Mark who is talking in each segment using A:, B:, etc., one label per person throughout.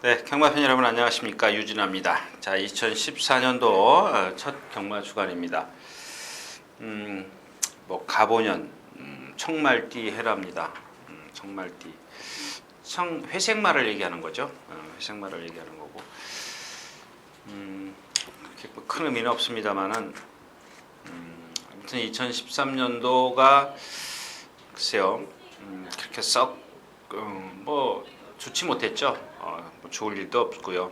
A: 네, 경마팬 여러분 안녕하십니까? 유진아입니다. 자, 2014년도 첫 경마 주간입니다. 가보년 청말띠 해랍니다. 청말띠. 회색말을 얘기하는 거죠. 회색말을 얘기하는 거고. 그렇게 큰 의미는 없습니다만은 아무튼 2013년도가 글쎄요, 그렇게 썩 좋지 못했죠. 좋을 일도 없고요.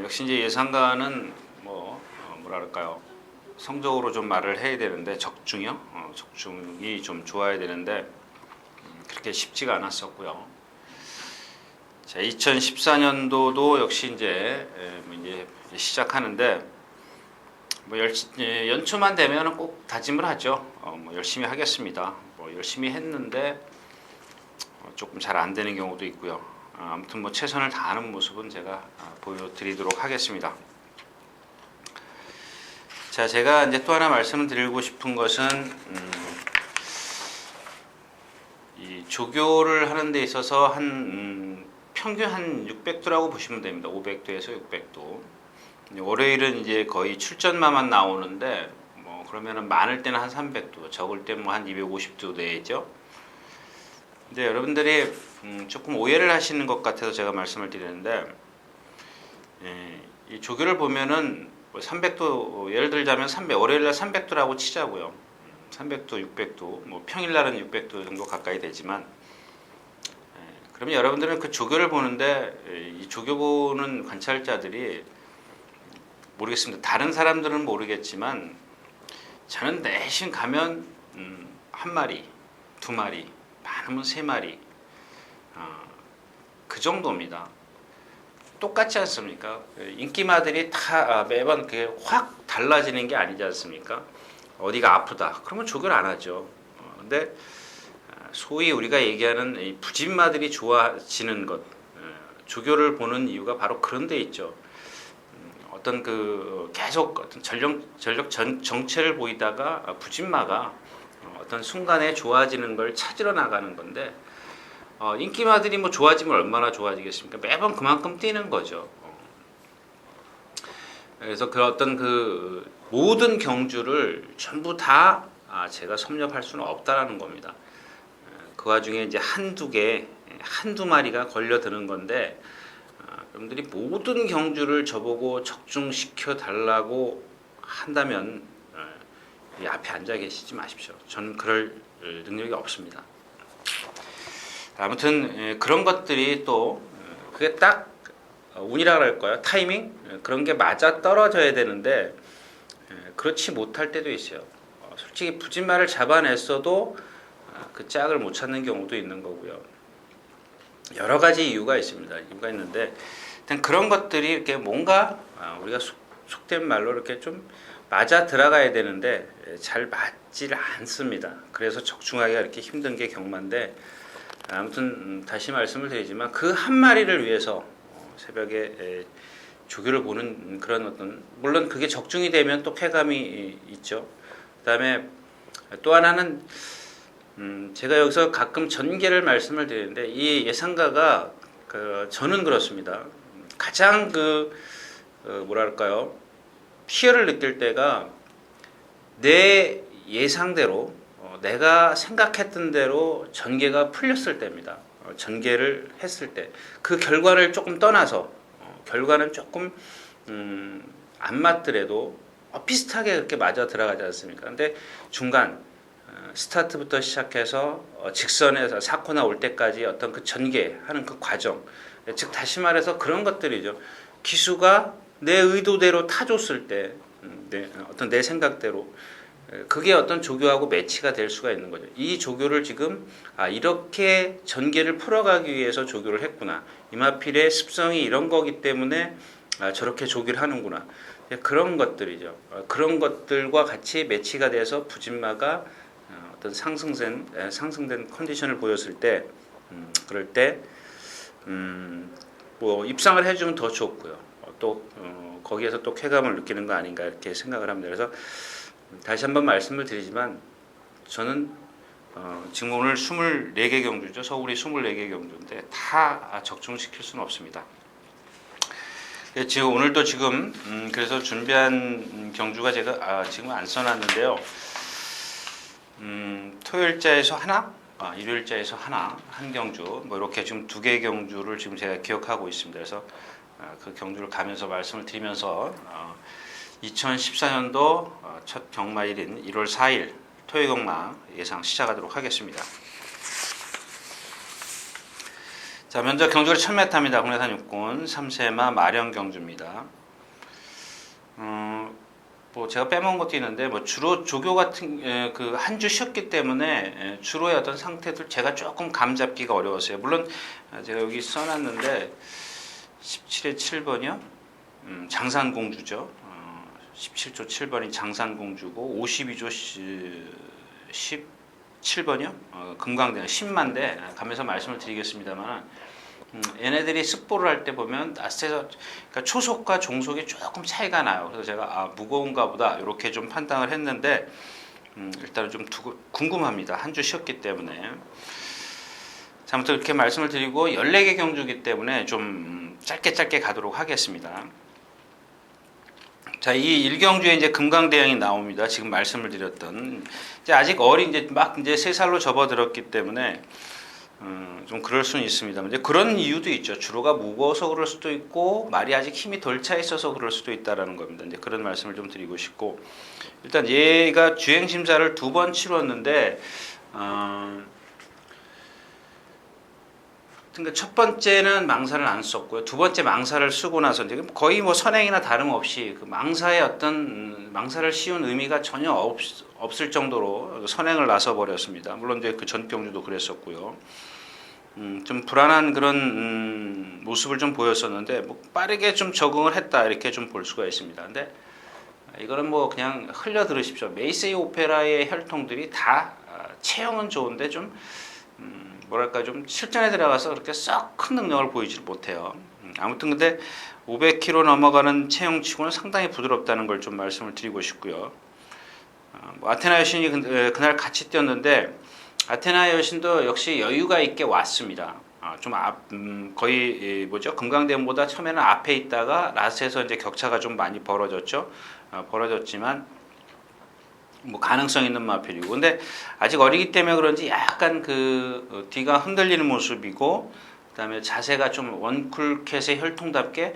A: 역시 이제 예상가는 뭐랄까요, 성적으로 좀 말을 해야 되는데 적중이요. 적중이 좀 좋아야 되는데 그렇게 쉽지가 않았었고요. 자, 2014년도도 역시 이제 시작하는데 연초만 되면 꼭 다짐을 하죠. 열심히 하겠습니다. 열심히 했는데 조금 잘 안 되는 경우도 있고요. 아무튼 최선을 다하는 모습은 제가 보여드리도록 하겠습니다. 자, 제가 이제 또 하나 말씀을 드리고 싶은 것은 이 조교를 하는 데 있어서 평균 한 600도라고 보시면 됩니다. 500도에서 600도. 월요일은 이제 거의 출전마만 나오는데 그러면은 많을 때는 한 300도, 적을 때 한 250도 내죠. 근데 여러분들이 조금 오해를 하시는 것 같아서 제가 말씀을 드리는데, 이 조교를 보면은 300도, 예를 들자면 월요일날 300도라고 치자고요. 300도, 600도, 평일날은 600도 정도 가까이 되지만, 그러면 여러분들은 그 조교를 보는데 이 조교 보는 관찰자들이 모르겠습니다. 다른 사람들은 모르겠지만 저는 내심 가면 한 마리, 두 마리, 많으면 세 마리, 그 정도입니다. 똑같지 않습니까? 인기마들이 다 매번 그게 확 달라지는 게 아니지 않습니까? 어디가 아프다 그러면 조교를 안 하죠. 근데 소위 우리가 얘기하는 이 부진마들이 좋아지는 것, 조교를 보는 이유가 바로 그런 데 있죠. 어떤 계속 어떤 전력 정체를 보이다가 부진마가 어떤 순간에 좋아지는 걸 찾으러 나가는 건데, 인기마들이 좋아지면 얼마나 좋아지겠습니까? 매번 그만큼 뛰는 거죠. 그래서 그 어떤 모든 경주를 전부 다 제가 섭렵할 수는 없다라는 겁니다. 그 와중에 이제 한두 마리가 걸려드는 건데, 여러분들이 모든 경주를 저보고 적중시켜 달라고 한다면 이 앞에 앉아 계시지 마십시오. 저는 그럴 능력이 없습니다. 아무튼 그런 것들이 또 그게 딱 운이라 그럴까요? 타이밍? 그런 게 맞아 떨어져야 되는데 그렇지 못할 때도 있어요. 솔직히 부진말을 잡아냈어도 그 짝을 못 찾는 경우도 있는 거고요. 여러 가지 이유가 있습니다. 이유가 있는데 일단 그런 것들이 이렇게 뭔가 우리가 속된 말로 이렇게 좀 맞아 들어가야 되는데 잘 맞지를 않습니다. 그래서 적중하기가 이렇게 힘든 게 경마인데, 아무튼 다시 말씀을 드리지만 그 한 마리를 위해서 새벽에 조교를 보는 그런 어떤, 물론 그게 적중이 되면 또 쾌감이 있죠. 그다음에 또 하나는 제가 여기서 가끔 전개를 말씀을 드리는데, 이 예상가가 저는 그렇습니다. 가장 뭐랄까요, 희열을 느낄 때가 내 예상대로 내가 생각했던 대로 전개가 풀렸을 때입니다. 전개를 했을 때 그 결과를 조금 떠나서 결과는 조금 안 맞더라도 비슷하게 그렇게 맞아 들어가지 않습니까? 근데 중간 스타트부터 시작해서 직선에서 4코나 올 때까지 어떤 그 전개하는 그 과정, 즉 다시 말해서 그런 것들이죠. 기수가 내 의도대로 타줬을 때, 어떤 내 생각대로, 그게 어떤 조교하고 매치가 될 수가 있는 거죠. 이 조교를 지금 이렇게 전개를 풀어가기 위해서 조교를 했구나. 이마필의 습성이 이런 거기 때문에 저렇게 조교를 하는구나. 그런 것들이죠. 그런 것들과 같이 매치가 돼서 부진마가 어떤 상승된 컨디션을 보였을 때, 그럴 때 입상을 해주면 더 좋고요. 또 거기에서 또 쾌감을 느끼는 거 아닌가 이렇게 생각을 합니다. 그래서 다시 한번 말씀을 드리지만 저는 지금 오늘 24개 경주죠. 서울이 24개 경주인데 다 적중시킬 수는 없습니다. 지금 오늘도 지금 그래서 준비한 경주가 제가 지금 안 써놨는데요. 토요일자에서 하나, 일요일자에서 하나, 한 경주, 뭐 이렇게 지금 2개 경주를 지금 제가 기억하고 있습니다. 그래서 그 경주를 가면서 말씀을 드리면서 2014년도 첫 경마일인 1월 4일 토요 경마 예상 시작하도록 하겠습니다. 자, 먼저 경주를 1000m입니다. 국내산 육군 3세마 마령 경주입니다. 뭐 제가 빼먹은 것도 있는데 뭐 주로 조교 같은 그 한 주 쉬었기 때문에 주로의 어떤 상태들 제가 조금 감 잡기가 어려웠어요. 물론 제가 여기 써놨는데 17의 7번이요. 장산공주죠. 17조 7번이 장산공주고 52조 17번이요. 금강대 10만대 가면서 말씀을 드리겠습니다만 얘네들이 습보를 할 때 보면 낯에서 그러니까 초속과 종속이 조금 차이가 나요. 그래서 제가 무거운가 보다 이렇게 좀 판단을 했는데 일단은 좀 궁금합니다. 한 주 쉬었기 때문에. 자, 아무튼 이렇게 말씀을 드리고 14개 경주이기 때문에 좀 짧게 가도록 하겠습니다. 자, 이 1경주에 이제 금강대왕이 나옵니다. 지금 말씀을 드렸던. 이제 아직 어린, 이제 막 이제 3살로 접어들었기 때문에, 좀 그럴 수는 있습니다. 이제 그런 이유도 있죠. 주로가 무거워서 그럴 수도 있고, 말이 아직 힘이 덜 차 있어서 그럴 수도 있다라는 겁니다. 이제 그런 말씀을 좀 드리고 싶고. 일단 얘가 주행심사를 2번 치렀는데, 그러니까 첫 번째는 망사를 안 썼고요. 두 번째 망사를 쓰고 나서 이제 거의 뭐 선행이나 다름없이 그 망사의 어떤 망사를 씌운 의미가 전혀 없을 정도로 선행을 나서 버렸습니다. 물론 이제 그 전 경주도 그랬었고요. 좀 불안한 그런 모습을 좀 보였었는데 뭐 빠르게 좀 적응을 했다 이렇게 좀 볼 수가 있습니다. 근데 이거는 뭐 그냥 흘려 들으십시오. 메이세이 오페라의 혈통들이 다 체형은 좋은데 좀 뭐랄까 좀 실전에 들어가서 그렇게 썩 큰 능력을 보이지 못해요. 아무튼 근데 500km 넘어가는 체형치고는 상당히 부드럽다는 걸 좀 말씀을 드리고 싶고요. 뭐 아테나 여신이 그날 같이 뛰었는데 아테나 여신도 역시 여유가 있게 왔습니다. 거의 뭐죠? 금강대원보다 처음에는 앞에 있다가 라스트에서 이제 격차가 좀 많이 벌어졌죠. 벌어졌지만 뭐 가능성 있는 마필이고, 근데 아직 어리기 때문에 그런지 약간 그 뒤가 흔들리는 모습이고, 그다음에 자세가 좀 원쿨캣의 혈통답게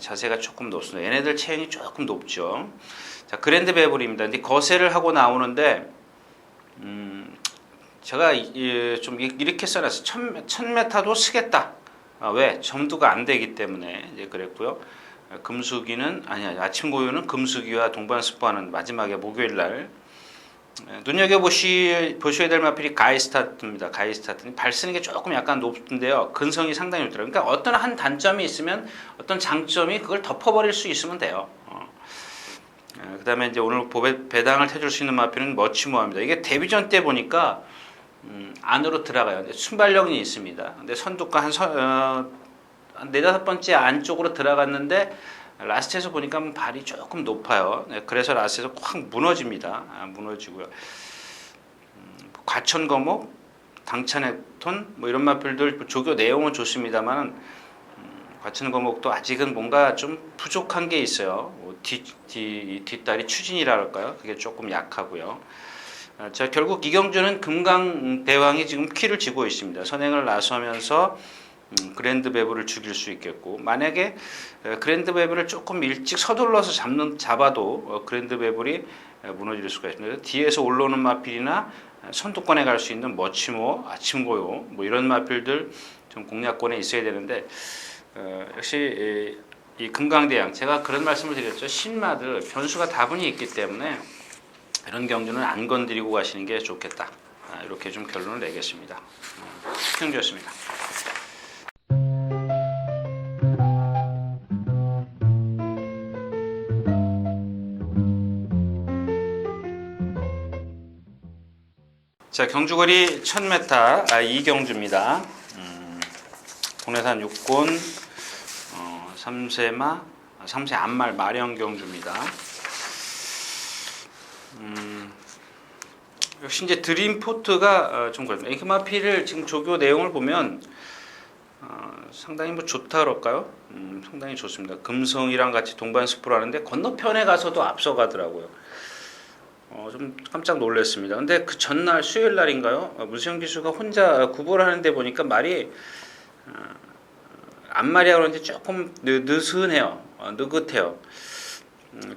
A: 자세가 조금 높습니다. 얘네들 체형이 조금 높죠. 자, 그랜드 베블입니다. 근데 거세를 하고 나오는데, 제가 좀 이렇게 써놨어요. 1000m도 쓰겠다. 왜? 점도가 안 되기 때문에 이제 그랬고요. 금수기는 아침 고요는 금수기와 동반 스포하는 마지막에 목요일 날. 눈여겨보셔야 될 마필이 가이스타트입니다. 가이스타트. 발 쓰는 게 조금 약간 높은데요. 근성이 상당히 높더라고요. 그러니까 어떤 한 단점이 있으면 어떤 장점이 그걸 덮어버릴 수 있으면 돼요. 그 다음에 이제 오늘 배당을 해줄 수 있는 마필은 머치모아입니다. 이게 데뷔전 때 보니까 안으로 들어가요. 순발력이 있습니다. 근데 선두가 한 4-5번째 안쪽으로 들어갔는데 라스트에서 보니까 발이 조금 높아요. 그래서 라스트에서 확 무너집니다. 무너지고요. 과천거목, 당찬의톤 뭐 이런 마필들 조교 내용은 좋습니다만 과천거목도 아직은 뭔가 좀 부족한 게 있어요. 뒷다리 추진이라 할까요? 그게 조금 약하고요. 자, 결국 이경주는 금강대왕이 지금 키를 쥐고 있습니다. 선행을 나서면서 그랜드 베브를 죽일 수 있겠고, 만약에 그랜드 베브를 조금 일찍 서둘러서 잡아도 그랜드 베브이 무너질 수가 있습니다. 뒤에서 올라오는 마필이나 선두권에 갈 수 있는 머치모, 아침고요 뭐 이런 마필들 좀 공략권에 있어야 되는데, 역시 이 금강대왕, 제가 그런 말씀을 드렸죠. 신마들 변수가 다분히 있기 때문에 이런 경주는 안 건드리고 가시는 게 좋겠다. 이렇게 좀 결론을 내겠습니다. 경주였습니다. 자, 경주거리 1000m, 이경주입니다. 국내산 육군 3세 안말 마령 경주입니다. 역시 이제 드림포트가 좀 그렇습니다. 에이크마피를 지금 조교 내용을 보면 상당히 뭐 좋다 그럴까요? 상당히 좋습니다. 금성이랑 같이 동반스프로 하는데 건너편에 가서도 앞서가더라고요. 좀 깜짝 놀랐습니다. 근데 그 전날 수요일 날인가요? 문세영 기수가 혼자 구보를 하는데 보니까 말이 앞말이라 그런지 조금 느슨해요. 느긋해요.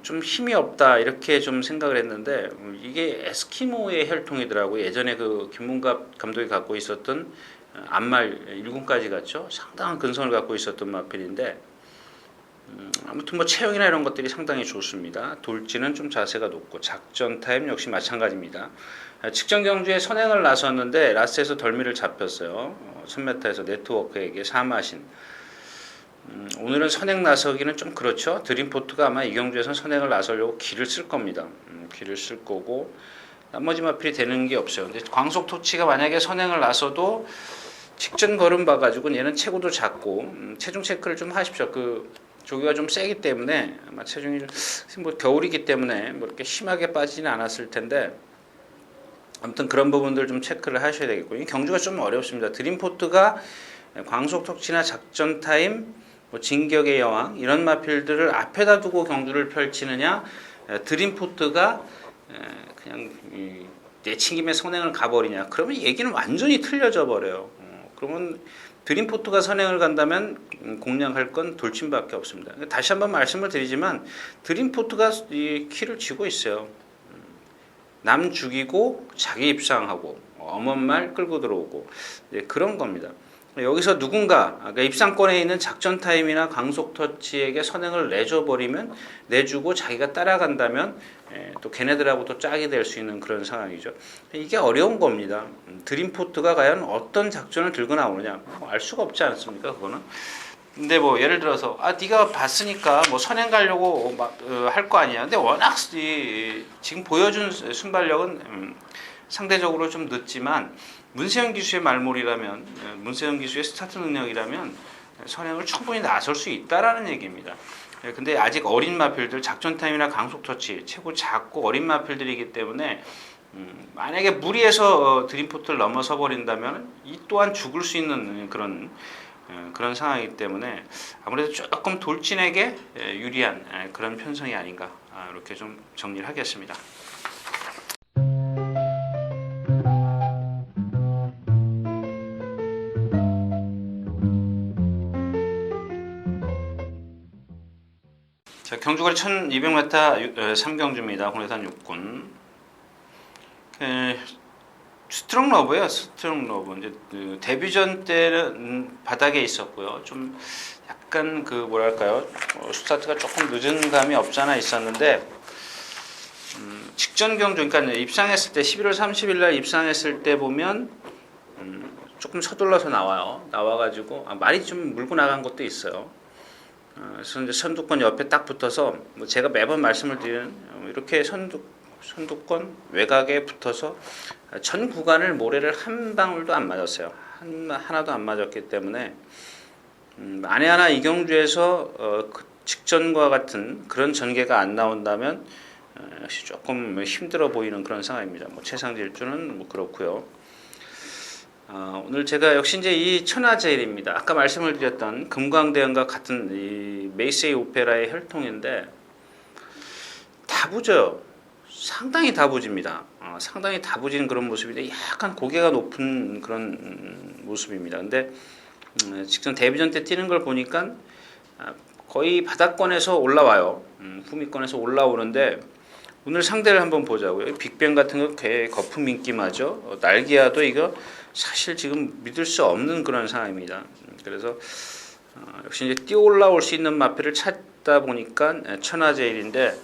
A: 좀 힘이 없다 이렇게 좀 생각을 했는데 이게 에스키모의 혈통이더라고요. 예전에 그 김문갑 감독이 갖고 있었던 앞말 1군까지 갔죠. 상당한 근성을 갖고 있었던 마필인데 아무튼 뭐 체형이나 이런 것들이 상당히 좋습니다. 돌진은 좀 자세가 높고 작전 타임 역시 마찬가지입니다. 직전 경주에 선행을 나섰는데 라스에서 덜미를 잡혔어요. 1000m에서 네트워크에게 사마신. 오늘은 선행 나서기는 좀 그렇죠. 드림포트가 아마 이 경주에서 선행을 나서려고 기를 쓸 겁니다. 기를 쓸 거고 나머지 마필이 되는 게 없어요. 근데 광속토치가 만약에 선행을 나서도 직전 걸음 봐가지고 얘는 체구도 작고 체중 체크를 좀 하십시오. 그 조기가 좀 세기 때문에 아마 체중이 뭐 겨울이기 때문에 뭐 이렇게 심하게 빠지지는 않았을 텐데 아무튼 그런 부분들 좀 체크를 하셔야 되겠고 이 경주가 좀 어렵습니다. 드림포트가 광속토치나 작전 타임 뭐 진격의 여왕 이런 마필들을 앞에다 두고 경주를 펼치느냐 드림포트가 그냥 내친김에 선행을 가버리냐 그러면 얘기는 완전히 틀려져 버려요. 그러면 드림포트가 선행을 간다면 공략할 건 돌진밖에 없습니다. 다시 한번 말씀을 드리지만 드림포트가 이 키를 쥐고 있어요. 남 죽이고 자기 입상하고 엄한 끌고 들어오고 그런 겁니다. 여기서 누군가 그러니까 입상권에 있는 작전 타임이나 강속 터치에게 선행을 내줘버리면 내주고 자기가 따라간다면 또 걔네들하고 또 짝이 될 수 있는 그런 상황이죠. 이게 어려운 겁니다. 드림포트가 과연 어떤 작전을 들고 나오느냐 알 수가 없지 않습니까? 그거는. 근데 뭐 예를 들어서 네가 봤으니까 뭐 선행 가려고 할 거 아니야. 근데 워낙 지금 보여준 순발력은 상대적으로 좀 늦지만 문세영 기수의 말몰이라면 문세영 기수의 스타트 능력이라면 선행을 충분히 나설 수 있다라는 얘기입니다. 근데 아직 어린 마필들 작전 타임이나 강속 터치 최고 작고 어린 마필들이기 때문에 만약에 무리해서 드림포트를 넘어서 버린다면 이 또한 죽을 수 있는 그런 상황이기 때문에 아무래도 조금 돌진에게 유리한 그런 편성이 아닌가 이렇게 좀 정리를 하겠습니다. 자, 경주거리 1200m 3경주입니다. 국내산 6군. 스트롱 러브예요. 스트롱 러브. 이제 데뷔전 때는 바닥에 있었고요. 좀 약간 그 뭐랄까요? 스타트가 조금 늦은 감이 없잖아 있었는데 직전 경주 그러니까 입상했을 때 11월 30일 날 입상했을 때 보면 조금 서둘러서 나와요. 나와가지고 말이 좀 물고 나간 것도 있어요. 그래서 이제 선두권 옆에 딱 붙어서 뭐 제가 매번 말씀을 드리는 이렇게 선두권 외곽에 붙어서 전 구간을 모래를 한 방울도 안 맞았어요. 하나도 안 맞았기 때문에 만에 하나 이경주에서 그 직전과 같은 그런 전개가 안 나온다면 역시 조금 힘들어 보이는 그런 상황입니다. 뭐 최상질주는 뭐 그렇고요. 오늘 제가 역시 이제 이 천하제일입니다. 아까 말씀을 드렸던 금광대원과 같은 이 메이세이 오페라의 혈통인데 다부져요. 상당히 다부집니다. 상당히 다부진 그런 모습인데 약간 고개가 높은 그런 모습입니다. 근데 직전 데뷔전 때 뛰는 걸 보니까 거의 바닥권에서 올라와요. 후미권에서 올라오는데 오늘 상대를 한번 보자고요. 빅뱅 같은 거 개 거품 인기마죠. 날기아도 이거 사실 지금 믿을 수 없는 그런 상황입니다. 그래서 역시 이제 뛰어 올라올 수 있는 마필을 찾다 보니까 천하제일인데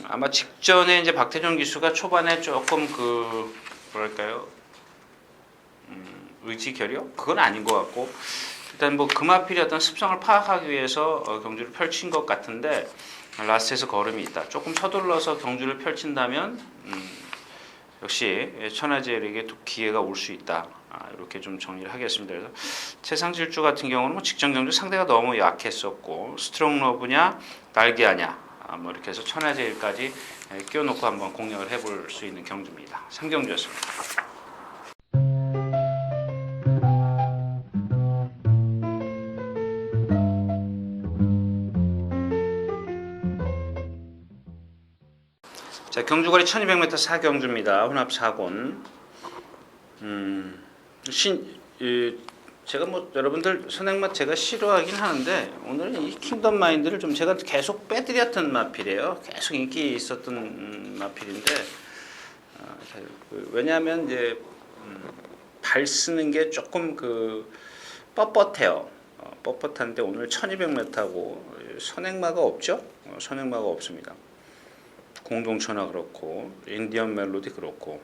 A: 아마 직전에 이제 박태종 기수가 초반에 조금 그 뭐랄까요 의지 결여 그건 아닌 것 같고 일단 뭐 그 마필의 어떤 습성을 파악하기 위해서 경주를 펼친 것 같은데 라스트에서 걸음이 있다. 조금 서둘러서 경주를 펼친다면 역시 천하제일에게 기회가 올 수 있다. 이렇게 좀 정리를 하겠습니다. 그래서 최상질주 같은 경우는 뭐 직전 경주 상대가 너무 약했었고 스트롱 러브냐 날개하냐 뭐 이렇게 해서 천하제일까지 끼워놓고 한번 공략을 해볼 수 있는 경주입니다. 3경주였습니다. 자, 경주거리 1200m 4경주입니다. 혼합 4곤. 제가 뭐 여러분들 선행맛 제가 싫어하긴 하는데 오늘은 이 킹덤 마인드를 좀 제가 계속 빼드렸던 마필이에요. 계속 인기 있었던 마필인데 왜냐하면 이제 발 쓰는 게 조금 뻣뻣해요. 뻣뻣한데 오늘 1200m하고 선행마가 없죠? 선행마가 없습니다. 공동천하 그렇고 인디언 멜로디 그렇고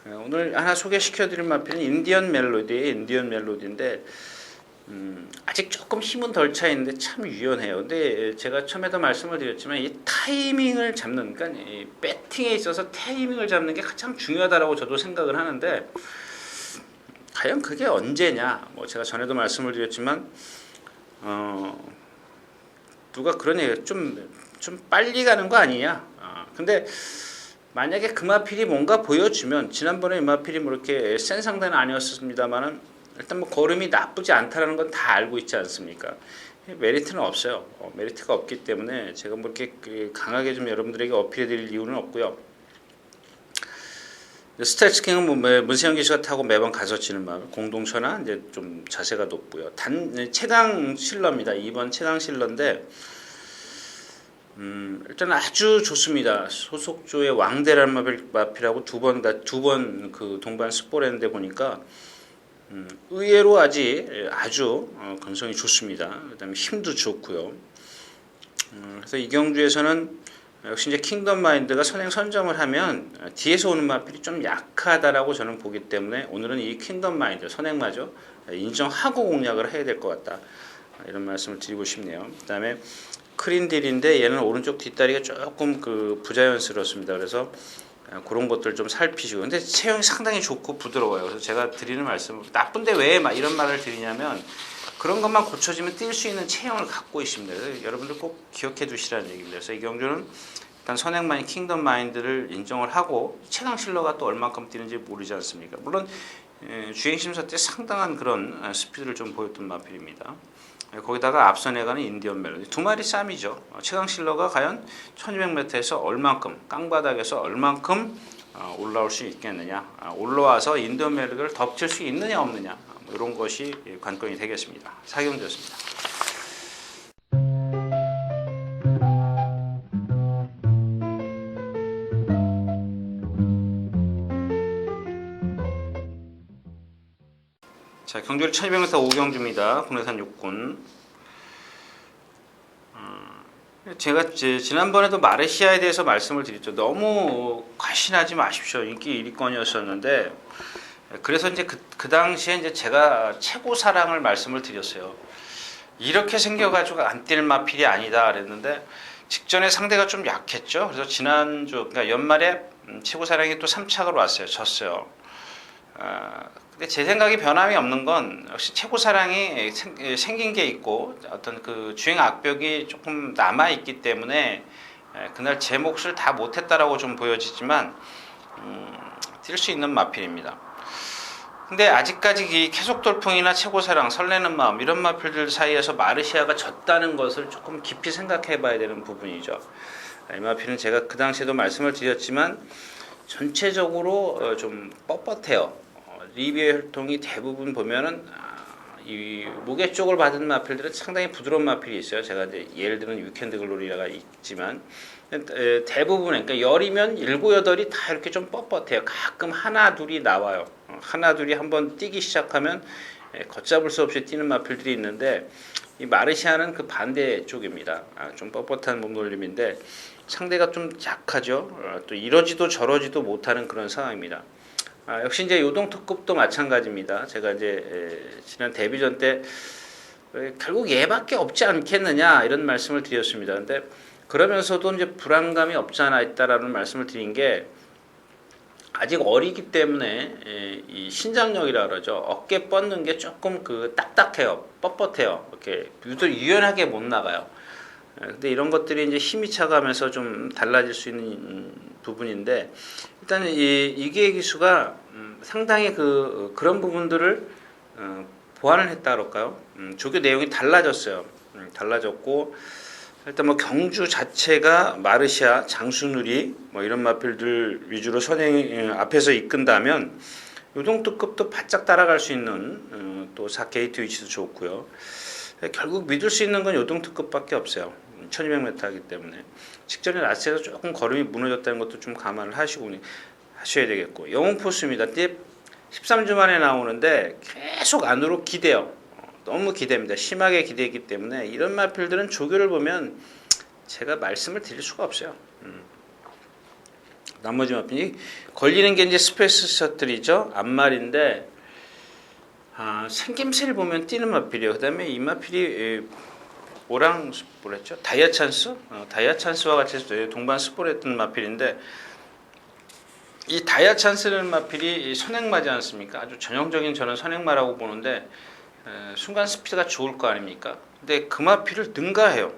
A: 오늘 하나 소개시켜드릴 마필은 인디언 멜로디인데 아직 조금 힘은 덜 차 있는데 참 유연해요. 근데 제가 처음에도 말씀을 드렸지만 이 타이밍을 잡는, 그러니까 이 배팅에 있어서 타이밍을 잡는 게 가장 중요하다라고 저도 생각을 하는데 과연 그게 언제냐? 뭐 제가 전에도 말씀을 드렸지만 누가 그런 얘기 좀 빨리 가는 거 아니냐? 근데 만약에 그 마필이 뭔가 보여주면 지난번에 이 마필이 뭐 이렇게 센 상대는 아니었습니다만은 일단 뭐 걸음이 나쁘지 않다라는 건 다 알고 있지 않습니까? 메리트는 없어요. 메리트가 없기 때문에 제가 뭐 이렇게 강하게 좀 여러분들에게 어필해드릴 이유는 없고요. 스텔스킹은 뭐 문세영 기수가 타고 매번 가서 치는 마필, 공동천하 이제 좀 자세가 높고요. 최강 실러입니다. 2번 최강 실러인데. 일단 아주 좋습니다. 소속조의 왕대라는 마필하고 두 번 그 동반 스포했는데 보니까 의외로 아주 건성이 좋습니다. 그다음에 힘도 좋고요. 그래서 이 경주에서는 역시 이제 킹덤 마인드가 선행 선점을 하면 뒤에서 오는 마필이 좀 약하다라고 저는 보기 때문에 오늘은 이 킹덤 마인드 선행마저 인정하고 공략을 해야 될 것 같다. 이런 말씀을 드리고 싶네요. 그다음에 크린딜인데 얘는 오른쪽 뒷다리가 조금 부자연스럽습니다. 그래서 그런 것들 좀 살피시고, 근데 체형이 상당히 좋고 부드러워요. 그래서 제가 드리는 말씀, 나쁜데 왜 이런 말을 드리냐면 그런 것만 고쳐지면 뛸 수 있는 체형을 갖고 있습니다. 그래서 여러분들 꼭 기억해 두시라는 얘기입니다. 그래서 이 경주는 일단 선행마인 킹덤 마인드를 인정을 하고 최강 실러가 또 얼만큼 뛰는지 모르지 않습니까? 물론 주행 심사 때 상당한 그런 스피드를 좀 보였던 마필입니다. 거기다가 앞서 내가는 인디언 멜로디 두 마리 쌈이죠. 최강 실러가 과연 1200m에서 얼만큼 깡바닥에서 얼만큼 올라올 수 있겠느냐, 올라와서 인디언 멜로디를 덮칠 수 있느냐 없느냐, 이런 것이 관건이 되겠습니다. 4경주였습니다. 자, 경주를 1200m 5경주입니다. 국내산 6군. 제가 지난번에도 마레시아에 대해서 말씀을 드렸죠. 너무 과신하지 마십시오. 인기 1위권이었었는데, 그래서 이제 그 당시에 이제 제가 최고 사랑을 말씀을 드렸어요. 이렇게 생겨가지고 안 뛸 마필이 아니다 그랬는데, 직전에 상대가 좀 약했죠. 그래서 지난주, 그러니까 연말에 최고 사랑이 또 3착으로 왔어요. 졌어요. 근데 제 생각이 변함이 없는 건 역시 최고 사랑이 생긴 게 있고 어떤 주행 악벽이 조금 남아 있기 때문에 그날 제 몫을 다 못했다라고 좀 보여지지만 뛸 수 있는 마필입니다. 근데 아직까지 이 계속 돌풍이나 최고 사랑, 설레는 마음 이런 마필들 사이에서 마르시아가 졌다는 것을 조금 깊이 생각해 봐야 되는 부분이죠. 이 마필은 제가 그 당시에도 말씀을 드렸지만 전체적으로 좀 뻣뻣해요. 리비의 혈통이 대부분 보면은 이 무게 쪽을 받은 마필들은 상당히 부드러운 마필이 있어요. 제가 이제 예를 들면 위켄드 글로리아가 있지만 대부분 그러니까 열이면 7, 8이 다 이렇게 좀 뻣뻣해요. 가끔 하나 둘이 나와요. 하나 둘이 한번 뛰기 시작하면 걷잡을 수 없이 뛰는 마필들이 있는데 이 마르시아는 그 반대 쪽입니다. 좀 뻣뻣한 몸놀림인데 상대가 좀 약하죠. 또 이러지도 저러지도 못하는 그런 상황입니다. 역시 이제 요동특급도 마찬가지입니다. 제가 이제 지난 데뷔전 때 결국 얘밖에 없지 않겠느냐 이런 말씀을 드렸습니다. 근데 그러면서도 이제 불안감이 없지 않아 있다라는 말씀을 드린 게 아직 어리기 때문에 이 신장력이라 그러죠. 어깨 뻗는 게 조금 딱딱해요. 뻣뻣해요. 이렇게 유연하게 못 나가요. 근데 이런 것들이 이제 힘이 차가면서 좀 달라질 수 있는 부분인데 일단 이 기회 기수가 상당히 그런 부분들을 보완을 했다 그럴까요? 조교 내용이 달라졌어요. 달라졌고 일단 뭐 경주 자체가 마르샤, 장수누리 뭐 이런 마필들 위주로 선행 앞에서 이끈다면 요동특급도 바짝 따라갈 수 있는 또 4게이트 위치도 좋고요. 결국 믿을 수 있는 건 요동특급밖에 없어요. 1200m이기 때문에 직전에 라스에서 조금 걸음이 무너졌다는 것도 좀 감안을 하셔야 되겠고 영웅포스입니다. 13주 만에 나오는데 계속 안으로 기대요. 너무 기대입니다. 심하게 기대했기 때문에 이런 마필들은 조교를 보면 제가 말씀을 드릴 수가 없어요. 나머지 마필이 걸리는 게 이제 스페이스 셔틀이죠. 앞말인데 생김새를 보면 뛰는 마필이에요. 그다음에 이 마필이 뭐랬죠? 다이아 찬스? 다이아 찬스와 같이 동반 스포했던 마필인데 이 다이아 찬스라는 마필이 선행마지 않습니까? 아주 전형적인 저는 선행마라고 보는데 순간 스피드가 좋을 거 아닙니까? 근데 그 마필을 능가해요.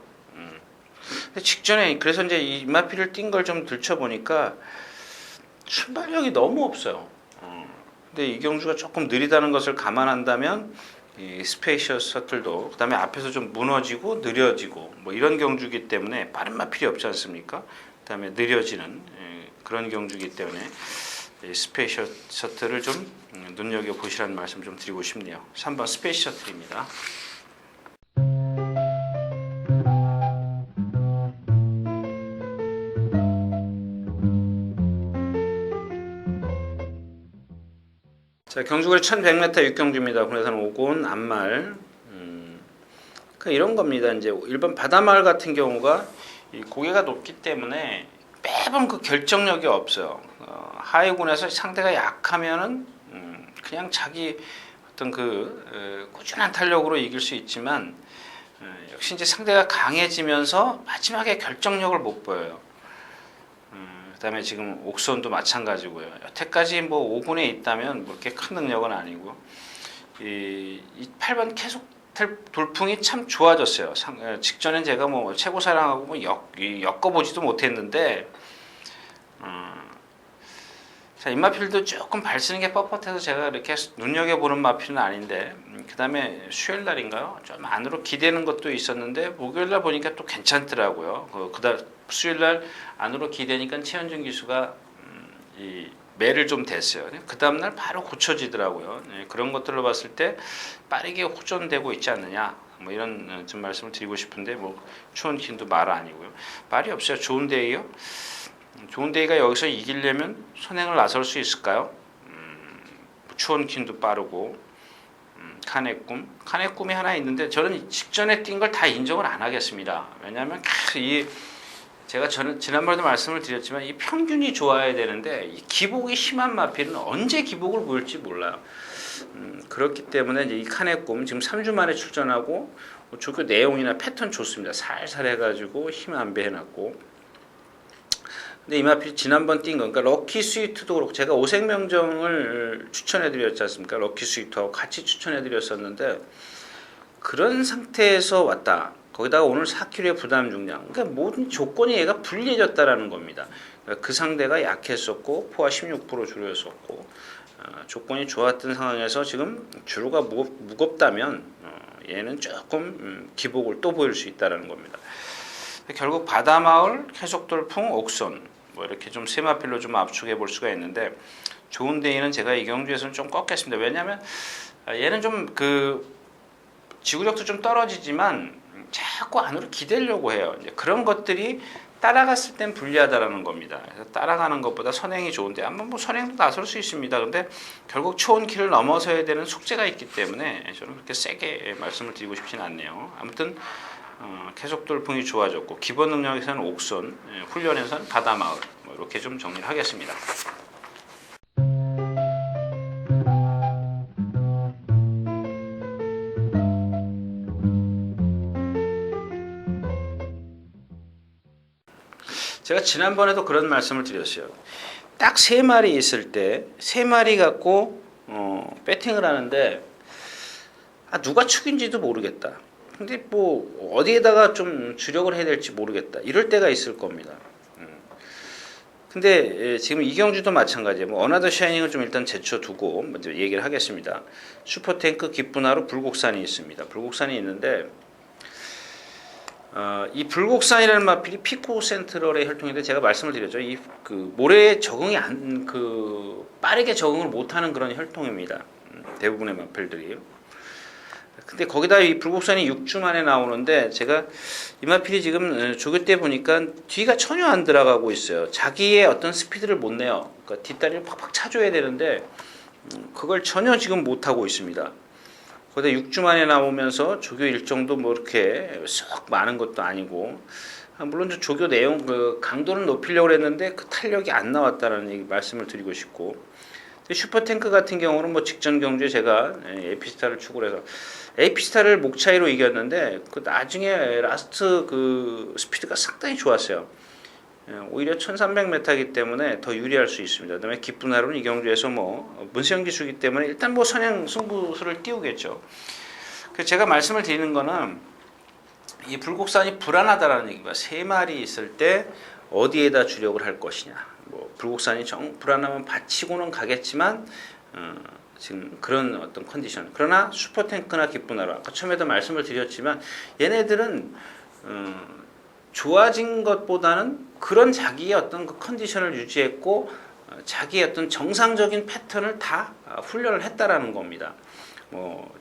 A: 근데 직전에 그래서 이제 이 마필을 뛴 걸 좀 들춰보니까 순발력이 너무 없어요. 근데 이경주가 조금 느리다는 것을 감안한다면 이 스페이셔 셔틀도 그다음에 앞에서 좀 무너지고 느려지고 뭐 이런 경주기 때문에 빠른 마필이 없지 않습니까? 그다음에 느려지는 그런 경주기 때문에 스페이셔 셔틀을 좀 눈여겨 보시라는 말씀 좀 드리고 싶네요. 3번 스페이셔 셔틀입니다. 자, 경주거리 1100m 육경주입니다. 군내산 5군 앞말. 이런 겁니다. 이제 일반 바다마을 같은 경우가 이 고개가 높기 때문에 매번 그 결정력이 없어요. 하위군에서 상대가 약하면은 그냥 자기 어떤 꾸준한 탄력으로 이길 수 있지만 역시 이제 상대가 강해지면서 마지막에 결정력을 못 보여요. 그다음에 지금 옥선도 마찬가지고요. 여태까지 뭐 5군에 있다면 뭐 그렇게 큰 능력은 아니고 이 8번 계속 돌풍이 참 좋아졌어요. 직전엔 제가 뭐 최고사랑하고 뭐 엮어보지도 못했는데 자, 이 마필도 조금 발 쓰는 게 뻣뻣해서 제가 이렇게 눈여겨보는 마필은 아닌데 그 다음에 수요일 날인가요? 좀 안으로 기대는 것도 있었는데 목요일 날 보니까 또 괜찮더라고요. 그다음 수요일 날 안으로 기대니까 최현준 기수가 이 매를 좀 댔어요. 그 다음 날 바로 고쳐지더라고요. 그런 것들로 봤을 때 빠르게 호전되고 있지 않느냐 뭐 이런 좀 말씀을 드리고 싶은데 뭐 추원킨도 말 아니고요. 말이 없어요. 좋은 데이요. 좋은 데이가 여기서 이기려면 선행을 나설 수 있을까요? 추원킨도 빠르고 칸의 꿈이 하나 있는데 저는 직전에 뛴 걸 다 인정을 안 하겠습니다. 왜냐하면 제가 지난번에도 말씀을 드렸지만 이 평균이 좋아야 되는데 이 기복이 심한 마필은 언제 기복을 보일지 몰라요. 그렇기 때문에 이제 이 칸의 꿈 지금 3주 만에 출전하고 조교 내용이나 패턴 좋습니다. 살살 해가지고 힘 안배 해놨고. 근데 이 마필 지난번 뛴 거, 그러니까 럭키 스위트도 그렇고 제가 오색명정을 추천해드렸지 않습니까? 럭키 스위트하고 같이 추천해드렸었는데 그런 상태에서 왔다. 거기다가 오늘 4kg의 부담 중량. 그러니까 모든 조건이 얘가 불리해졌다라는 겁니다. 그러니까 그 상대가 약했었고 포화 16% 주로였었고 조건이 좋았던 상황에서 지금 주로가 무겁다면 얘는 조금 기복을 또 보일 수 있다라는 겁니다. 결국 바다마을, 해속돌풍, 옥선 뭐 이렇게 좀 세 마필로 좀 압축해 볼 수가 있는데 좋은 데이는 제가 이 경주에서는 좀 꺾겠습니다. 왜냐하면 얘는 좀 지구력도 좀 떨어지지만 자꾸 안으로 기대려고 해요. 이제 그런 것들이 따라갔을 땐 불리하다라는 겁니다. 그래서 따라가는 것보다 선행이 좋은데 한번 뭐 선행도 나설 수 있습니다. 근데 결국 초원키를 넘어서야 되는 숙제가 있기 때문에 저는 그렇게 세게 말씀을 드리고 싶지는 않네요. 아무튼 계속 돌풍이 좋아졌고 기본 능력에서는 옥선, 훈련에서는 바다마을 뭐 이렇게 좀 정리를 하겠습니다. 제가 지난번에도 그런 말씀을 드렸어요. 딱 3마리 있을 때 3마리 갖고 배팅을 하는데 누가 축인지도 모르겠다. 근데 뭐 어디에다가 좀 주력을 해야 될지 모르겠다. 이럴 때가 있을 겁니다. 근데 지금 이경주도 마찬가지예요. 뭐 어나더 샤이닝을 좀 일단 제쳐두고 먼저 얘기를 하겠습니다. 슈퍼탱크 기분하로 불곡산이 있습니다. 불곡산이 있는데 이 불곡산이라는 마필이 피코 센트럴의 혈통인데 제가 말씀을 드렸죠. 이 그 모래에 적응이 빠르게 적응을 못하는 그런 혈통입니다. 대부분의 마필들이. 근데 거기다 이 불곡산이 6주 만에 나오는데 제가 이 마필이 지금 조교 때 보니까 뒤가 전혀 안 들어가고 있어요. 자기의 어떤 스피드를 못 내요. 그러니까 뒷다리를 팍팍 차줘야 되는데 그걸 전혀 지금 못 하고 있습니다. 거기다 6주 만에 나오면서 조교 일정도 뭐 이렇게 썩 많은 것도 아니고 물론 조교 내용 그 강도는 높이려고 했는데 그 탄력이 안 나왔다는 말씀을 드리고 싶고 슈퍼탱크 같은 경우는 뭐 직전 경주에 제가 에피스타를 추구를 해서 에피스타를 목 차이로 이겼는데 그 나중에 라스트 그 스피드가 상당히 좋았어요. 오히려 1300m이기 때문에 더 유리할 수 있습니다. 그다음에 기쁜 하루는 이 경주에서 뭐 문세영 기수이기 때문에 일단 뭐 선행 승부수를 띄우겠죠. 그래서 제가 말씀을 드리는 거는 이 불곡산이 불안하다라는 얘기가 세 마리 있을 때 어디에다 주력을 할 것이냐. 뭐 불곡산이 정 불안하면 받치고는 가겠지만 지금 그런 어떤 컨디션. 그러나 슈퍼탱크나 기쁜 하루 아까 처음에도 말씀을 드렸지만 얘네들은 좋아진 것보다는 그런 자기의 어떤 그 컨디션을 유지했고 자기의 어떤 정상적인 패턴을 다 훈련을 했다라는 겁니다. 뭐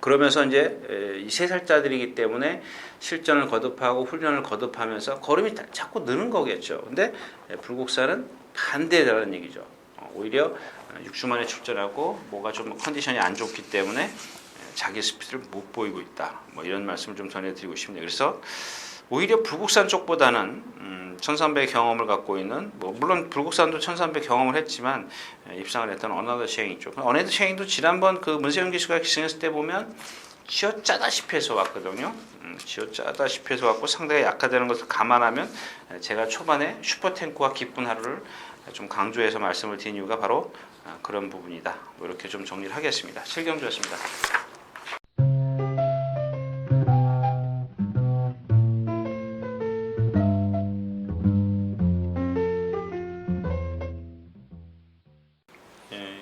A: 그러면서 이제 이 3살짜들이기 때문에 실전을 거듭하고 훈련을 거듭하면서 걸음이 자꾸 느는 거겠죠. 근데 불곡산은 반대라는 얘기죠. 오히려 6주 만에 출전하고 뭐가 좀 컨디션이 안 좋기 때문에 자기 스피드를 못 보이고 있다. 뭐 이런 말씀을 좀 전해드리고 싶네요. 그래서 오히려 불곡산 쪽보다는 1300 경험을 갖고 있는 뭐 물론 불곡산도 1300 경험을 했지만 입상을 했던 어나더 쉐잉 쪽. 어나더 쉐잉도 지난번 그 문세영 기수가 기승했을 때 보면 쥐어짜다시피 해서 왔거든요. 쥐어짜다시피 해서 왔고 상당히 약화되는 것을 감안하면 제가 초반에 슈퍼탱크와 기쁜 하루를 좀 강조해서 말씀을 드린 이유가 바로 그런 부분이다. 뭐 이렇게 좀 정리를 하겠습니다. 7경주였습니다.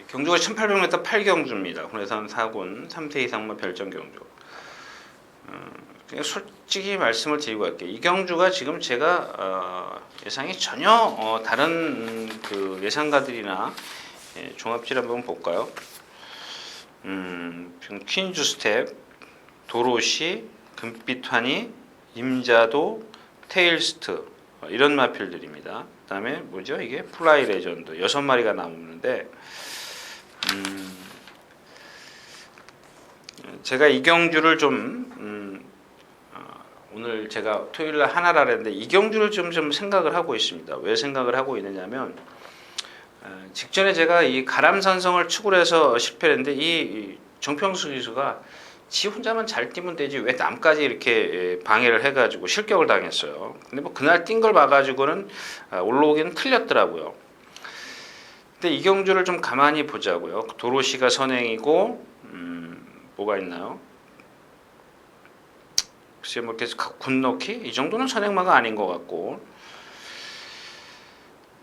A: 경주가 1800m 8경주입니다. 군해선 4군 3세 이상만 별정 경주. 그냥 솔직히 말씀을 드리고 갈게요. 이 경주가 지금 제가 예상이 전혀 다른 그 예상가들이나 종합질 한번 볼까요? 퀸즈 스텝, 도로시, 금빛환희, 임자도, 테일스트 이런 마필들입니다. 그다음에 뭐죠? 이게 플라이 레전드 6마리가 남는데 제가 이 경주를 좀 오늘 제가 토요일날 하나라 했는데 이 경주를 좀 생각을 하고 있습니다. 왜 생각을 하고 있느냐면 직전에 제가 이 가람산성을 추구를 해서 실패를 했는데 이 정평수 기수가 지 혼자만 잘 뛰면 되지 왜 남까지 이렇게 방해를 해가지고 실격을 당했어요. 근데 뭐 그날 뛴 걸 봐가지고는 올라오기는 틀렸더라고요. 근데 이 경주를 좀 가만히 보자고요. 도로시가 선행이고 뭐가 있나요? 글쎄 뭐 이렇게 군넣기 이 정도는 선행마가 아닌 것 같고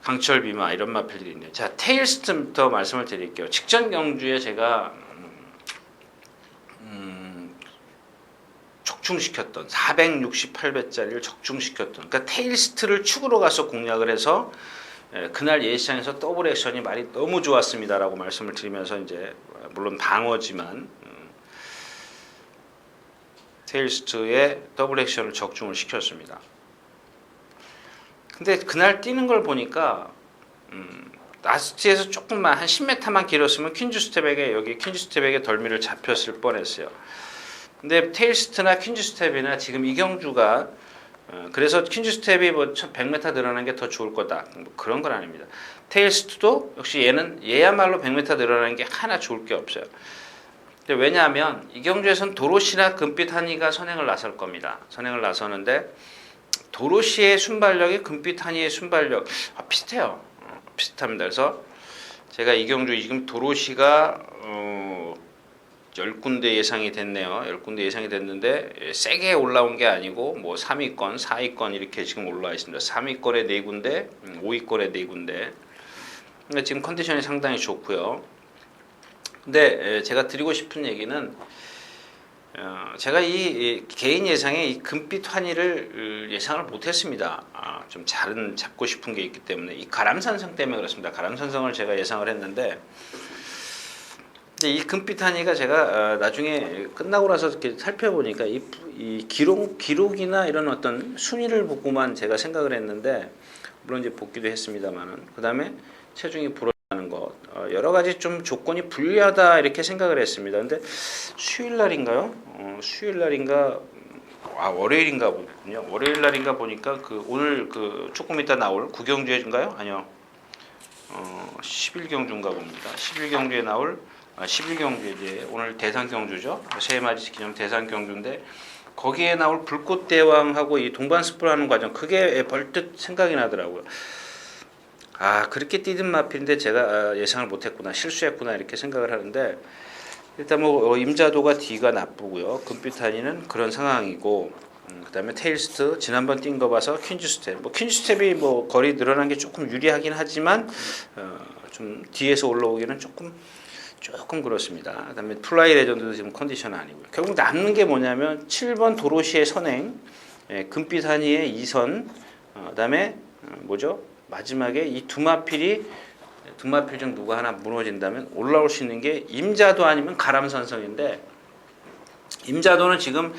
A: 강철비마 이런 마필들이 있네요. 자 테일스트부터 말씀을 드릴게요. 직전 경주에 제가 적중시켰던 468배짜리를 적중시켰던 그러니까 테일스트를 축으로 가서 공략을 해서 그날 예시장에서 더블 액션이 말이 너무 좋았습니다라고 말씀을 드리면서 이제 물론 방어지만 테일스트의 더블 액션을 적중을 시켰습니다. 근데 그날 뛰는 걸 보니까 라스트에서 조금만 한 10m만 길었으면 퀸즈 스텝에게 덜미를 잡혔을 뻔했어요. 근데 테일스트나 퀸즈 스텝이나 지금 이경주가 그래서 퀸즈 스텝이 뭐 100m 늘어나는 게 더 좋을 거다. 뭐 그런 건 아닙니다. 테일스트도 역시 얘야말로 100m 늘어나는 게 하나 좋을 게 없어요. 근데 왜냐하면 이경주에선 도로시나 금빛환희가 선행을 나설 겁니다. 선행을 나서는데 도로시의 순발력이 금빛환희의 순발력 비슷해요. 비슷합니다. 그래서 제가 이경주 지금 도로시가 10군데 예상이 됐네요. 10군데 예상이 됐는데 세게 올라온 게 아니고 뭐 3위권, 4위권 이렇게 지금 올라와 있습니다. 3위권에 4군데, 5위권에 4군데. 근데 지금 컨디션이 상당히 좋고요. 근데 제가 드리고 싶은 얘기는 제가 이 개인 예상에 이 금빛 환희를 예상을 못했습니다. 좀 잘은 잡고 싶은 게 있기 때문에 이 가람산성 때문에 그렇습니다. 가람산성을 제가 예상을 했는데 이 금빛 환희가 제가 나중에 끝나고 나서 이렇게 살펴보니까 이 기록이나 이런 어떤 순위를 보고만 제가 생각을 했는데 물론 이제 복귀도 했습니다만은 그 다음에 체중이 불어나는 것 여러 가지 좀 조건이 불리하다 이렇게 생각을 했습니다. 근데 수요일 날인가요? 수요일 날인가 월요일인가 보군요. 월요일 날인가 보니까 오늘 조금 이따 나올 구경주인가요? 아니요. 11경주인가 봅니다. 11경주에 나올 11경주 이제 오늘 대상경주죠. 세마지 기념 대상경주인데 거기에 나올 불꽃대왕하고 이 동반습부를 하는 과정 그게 벌떡 생각이 나더라고요. 그렇게 뛰든 마필인데 제가 예상을 못했구나 실수했구나 이렇게 생각을 하는데 일단 뭐 임자도가 D가 나쁘고요. 금빛한이는 그런 상황이고 그다음에 테일스트 지난번 뛴 거 봐서 퀸즈스텝 퀸즈스텝이 뭐 거리 늘어난 게 조금 유리하긴 하지만 좀 뒤에서 올라오기는 조금 그렇습니다. 그다음에 플라이 레전드도 지금 컨디션 아니고요. 결국 남는 게 뭐냐면 7번 도로시의 선행, 금빛 한이의 2선, 그다음에 뭐죠? 마지막에 이 두 마필 중 누가 하나 무너진다면 올라올 수 있는 게 임자도 아니면 가람산성인데 임자도는 지금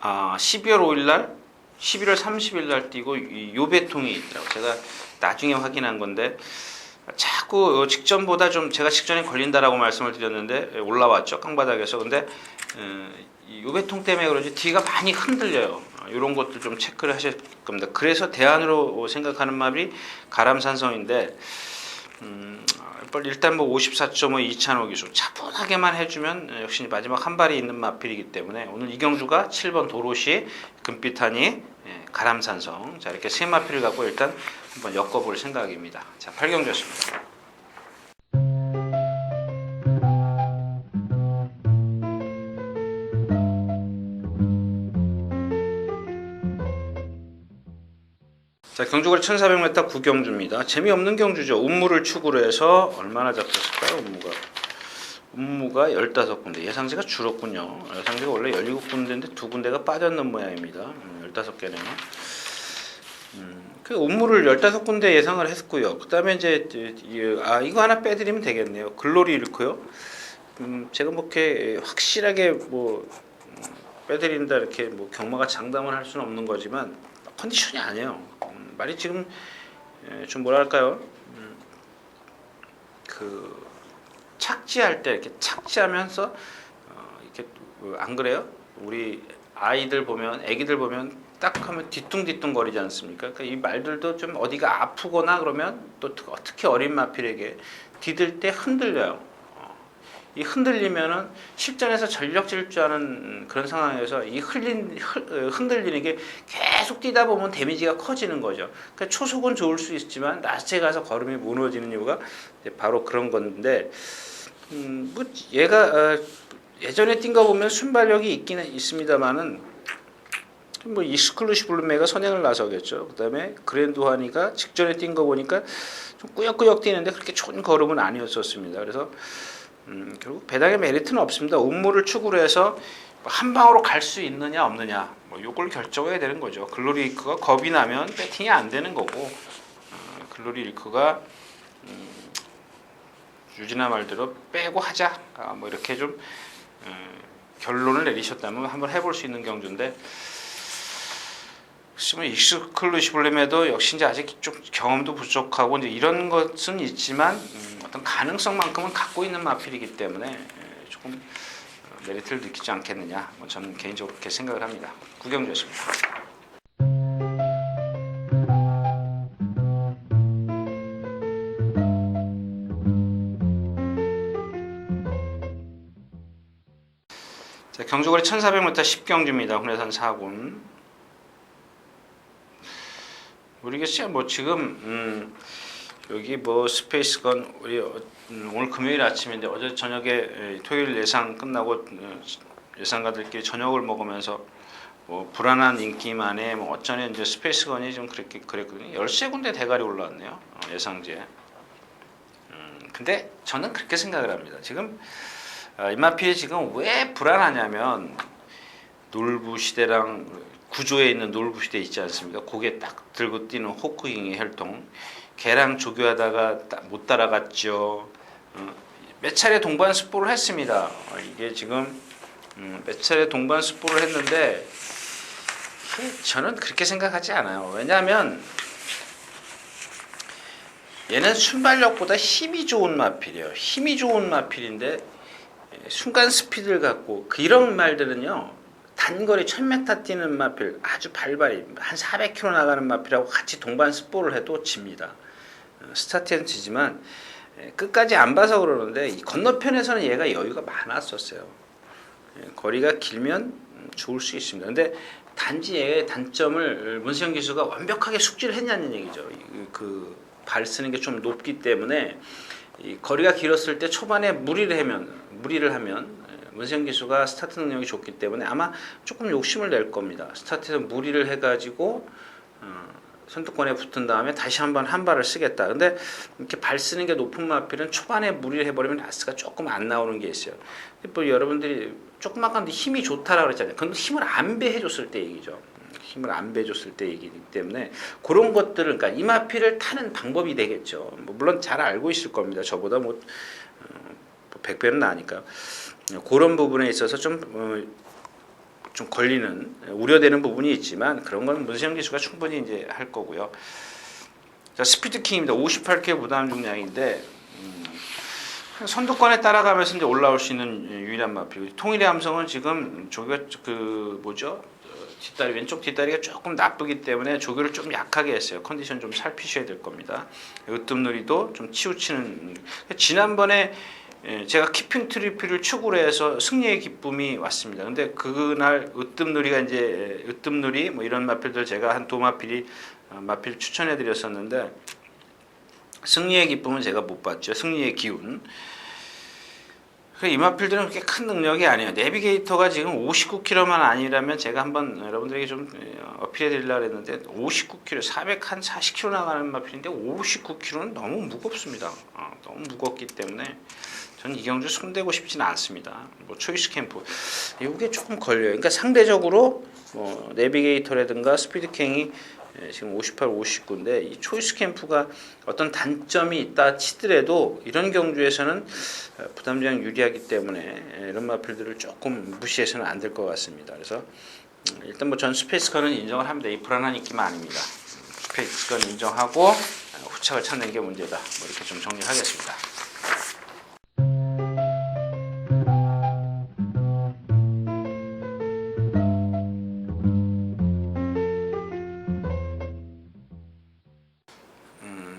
A: 12월 5일 날, 11월 30일 날 뛰고 이 요배통이 있더라고요. 제가 나중에 확인한 건데 자꾸 직전보다 좀 제가 직전에 걸린다라고 말씀을 드렸는데 올라왔죠 깡바닥에서. 근데 이 요배통 때문에 그런지 뒤가 많이 흔들려요. 이런 것도 좀 체크를 하실 겁니다. 그래서 대안으로 생각하는 맵이 가람산성인데 일단 뭐 54.5 이찬호 기수 차분하게만 해주면 역시 마지막 한 발이 있는 마필이기 때문에 오늘 이경주가 7번 도로시 금빛하니 가람산성 자 이렇게 세 마필을 갖고 일단 한번 엮어볼 생각입니다. 자 8경주였습니다. 자, 경주거리 1400m 구경주입니다. 재미없는 경주죠. 운무를 축으로 해서 얼마나 잡혔을까요? 운무가 15군데. 예상지가 줄었군요. 예상지가 원래 17군데인데 2군데가 빠졌는 모양입니다. 15개네요. 그 운무를 15군데 예상을 했고요. 그 다음에 이제 이거 하나 빼드리면 되겠네요. 글로리 잃고요. 제가 뭐 이렇게 확실하게 빼드린다 이렇게 뭐 경마가 장담을 할 수는 없는 거지만 컨디션이 아니에요. 말이 지금 좀 뭐랄까요? 착지할 때 이렇게 착지하면서 이렇게 안 그래요? 우리 아이들 보면 애기들 보면 딱 하면 뒤뚱뒤뚱 거리지 않습니까? 그러니까 이 말들도 좀 어디가 아프거나 그러면 또 특히 어린 마필에게 디딜 때 흔들려요. 이 흔들리면은 실전에서 전력 질주하는 그런 상황에서 이 흔들리는 게 계속 뛰다 보면 데미지가 커지는 거죠. 그러니까 초속은 좋을 수 있지만 낮에 가서 걸음이 무너지는 이유가 바로 그런 건데, 뭐 얘가 예전에 뛴 거 보면 순발력이 있기는 있습니다만은 뭐 익스클루시브 블루메가 선행을 나서겠죠. 그다음에 그랜드 환희가 직전에 뛴 거 보니까 좀 꾸역꾸역 뛰는데 그렇게 좋은 걸음은 아니었었습니다. 그래서 결국 배당의 메리트는 없습니다. 운무를 축으로 해서 한 방으로 갈 수 있느냐 없느냐 요걸 결정해야 되는 거죠. 글로리 리크가 겁이 나면 배팅이 안 되는 거고 글로리 리크가 유진아 말대로 빼고 하자 뭐 이렇게 좀 결론을 내리셨다면 한번 해볼 수 있는 경주인데 뭐 익스클루시블렘에도 역시 이제 아직 좀 경험도 부족하고 이제 이런 것은 있지만 어떤 가능성만큼은 갖고 있는 마필이기 때문에 조금 메리트를 느끼지 않겠느냐. 저는 개인적으로 그렇게 생각을 합니다. 구경주였습니다. 자, 경주거리 1400m 10경주입니다. hun해산 4군. 모르겠어요. 뭐 지금 여기 뭐 스페이스건 우리 오늘 금요일 아침인데 어제 저녁에 토요일 예상 끝나고 예상가들끼리 저녁을 먹으면서 뭐 불안한 인기만에 뭐 어쩌네 이제 스페이스건이 좀 그랬거든요. 13군데 대가리 올라왔네요. 예상지에. 근데 저는 그렇게 생각을 합니다. 지금 이마필이 지금 왜 불안하냐면 놀부 시대랑 구조에 있는 놀부 시대 있지 않습니까? 고개 딱 들고 뛰는 호크잉의 혈통. 걔랑 조교하다가 못 따라갔죠. 몇 차례 동반 습보를 했습니다. 이게 지금 몇 차례 동반 습보를 했는데 저는 그렇게 생각하지 않아요. 왜냐하면 얘는 순발력보다 힘이 좋은 마필이에요. 힘이 좋은 마필인데 순간 스피드를 갖고 이런 말들은요. 단거리 1000m 뛰는 마필 아주 발발이 한 400km 나가는 마필하고 같이 동반 습보를 해도 집니다. 스타트는 지지만 끝까지 안 봐서 그러는데 이 건너편에서는 얘가 여유가 많았었어요. 거리가 길면 좋을 수 있습니다. 근데 단지 얘의 단점을 문세영 기수가 완벽하게 숙지를 했냐는 얘기죠. 발 쓰는 게 좀 높기 때문에 이 거리가 길었을 때 초반에 무리를 하면 문세영 기수가 스타트 능력이 좋기 때문에 아마 조금 욕심을 낼 겁니다. 스타트에서 무리를 해가지고 선두권에 붙은 다음에 다시 한 발을 쓰겠다. 근데 이렇게 발 쓰는 게 높은 마필은 초반에 무리를 해버리면 라스가 조금 안 나오는 게 있어요. 뭐 여러분들이 조금만 힘이 좋다라고 그랬잖아요. 그건 힘을 안 배해줬을 때 얘기죠. 힘을 안 배줬을 때 얘기이기 때문에 그런 것들을 그러니까 이 마필을 타는 방법이 되겠죠. 뭐 물론 잘 알고 있을 겁니다. 저보다 뭐 100배는 나으니까 그런 부분에 있어서 좀 걸리는 우려되는 부분이 있지만 그런 건 문세영 기수가 충분히 이제 할 거고요. 자, 스피드킹입니다. 58kg 부담 중량인데 선두권에 따라가면서 이제 올라올 수 있는 유일한 마필. 통일의 함성은 지금 조교가 뒷다리 왼쪽 뒷다리가 조금 나쁘기 때문에 조교를 좀 약하게 했어요. 컨디션 좀 살피셔야 될 겁니다. 으뜸누리도 좀 치우치는. 지난번에 제가 키핑 트리플을 축으로 해서 승리의 기쁨이 왔습니다. 근데 그날 으뜸누리 뭐 이런 마필들 제가 한 두 마필 추천해 드렸었는데 승리의 기쁨은 제가 못 봤죠. 승리의 기운. 이 마필들은 그렇게 큰 능력이 아니에요. 내비게이터가 지금 59km만 아니라면 제가 한번 여러분들에게 좀 어필해 드리려고 했는데 59km, 440km 나가는 마필인데 59km는 너무 무겁습니다. 너무 무겁기 때문에 저는 이경주 손대고 싶지는 않습니다. 뭐 초이스 캠프 이게 조금 걸려요. 그러니까 상대적으로 뭐 내비게이터라든가 스피드킹이 지금 58, 59인데 이 초이스 캠프가 어떤 단점이 있다 치더라도 이런 경주에서는 부담량 유리하기 때문에 이런 마필들을 조금 무시해서는 안 될 것 같습니다. 그래서 일단 뭐 전 스페이스건은 인정을 합니다. 이 불안한 인기만 아닙니다. 스페이스건 인정하고 후착을 찾는 게 문제다. 뭐 이렇게 좀 정리하겠습니다.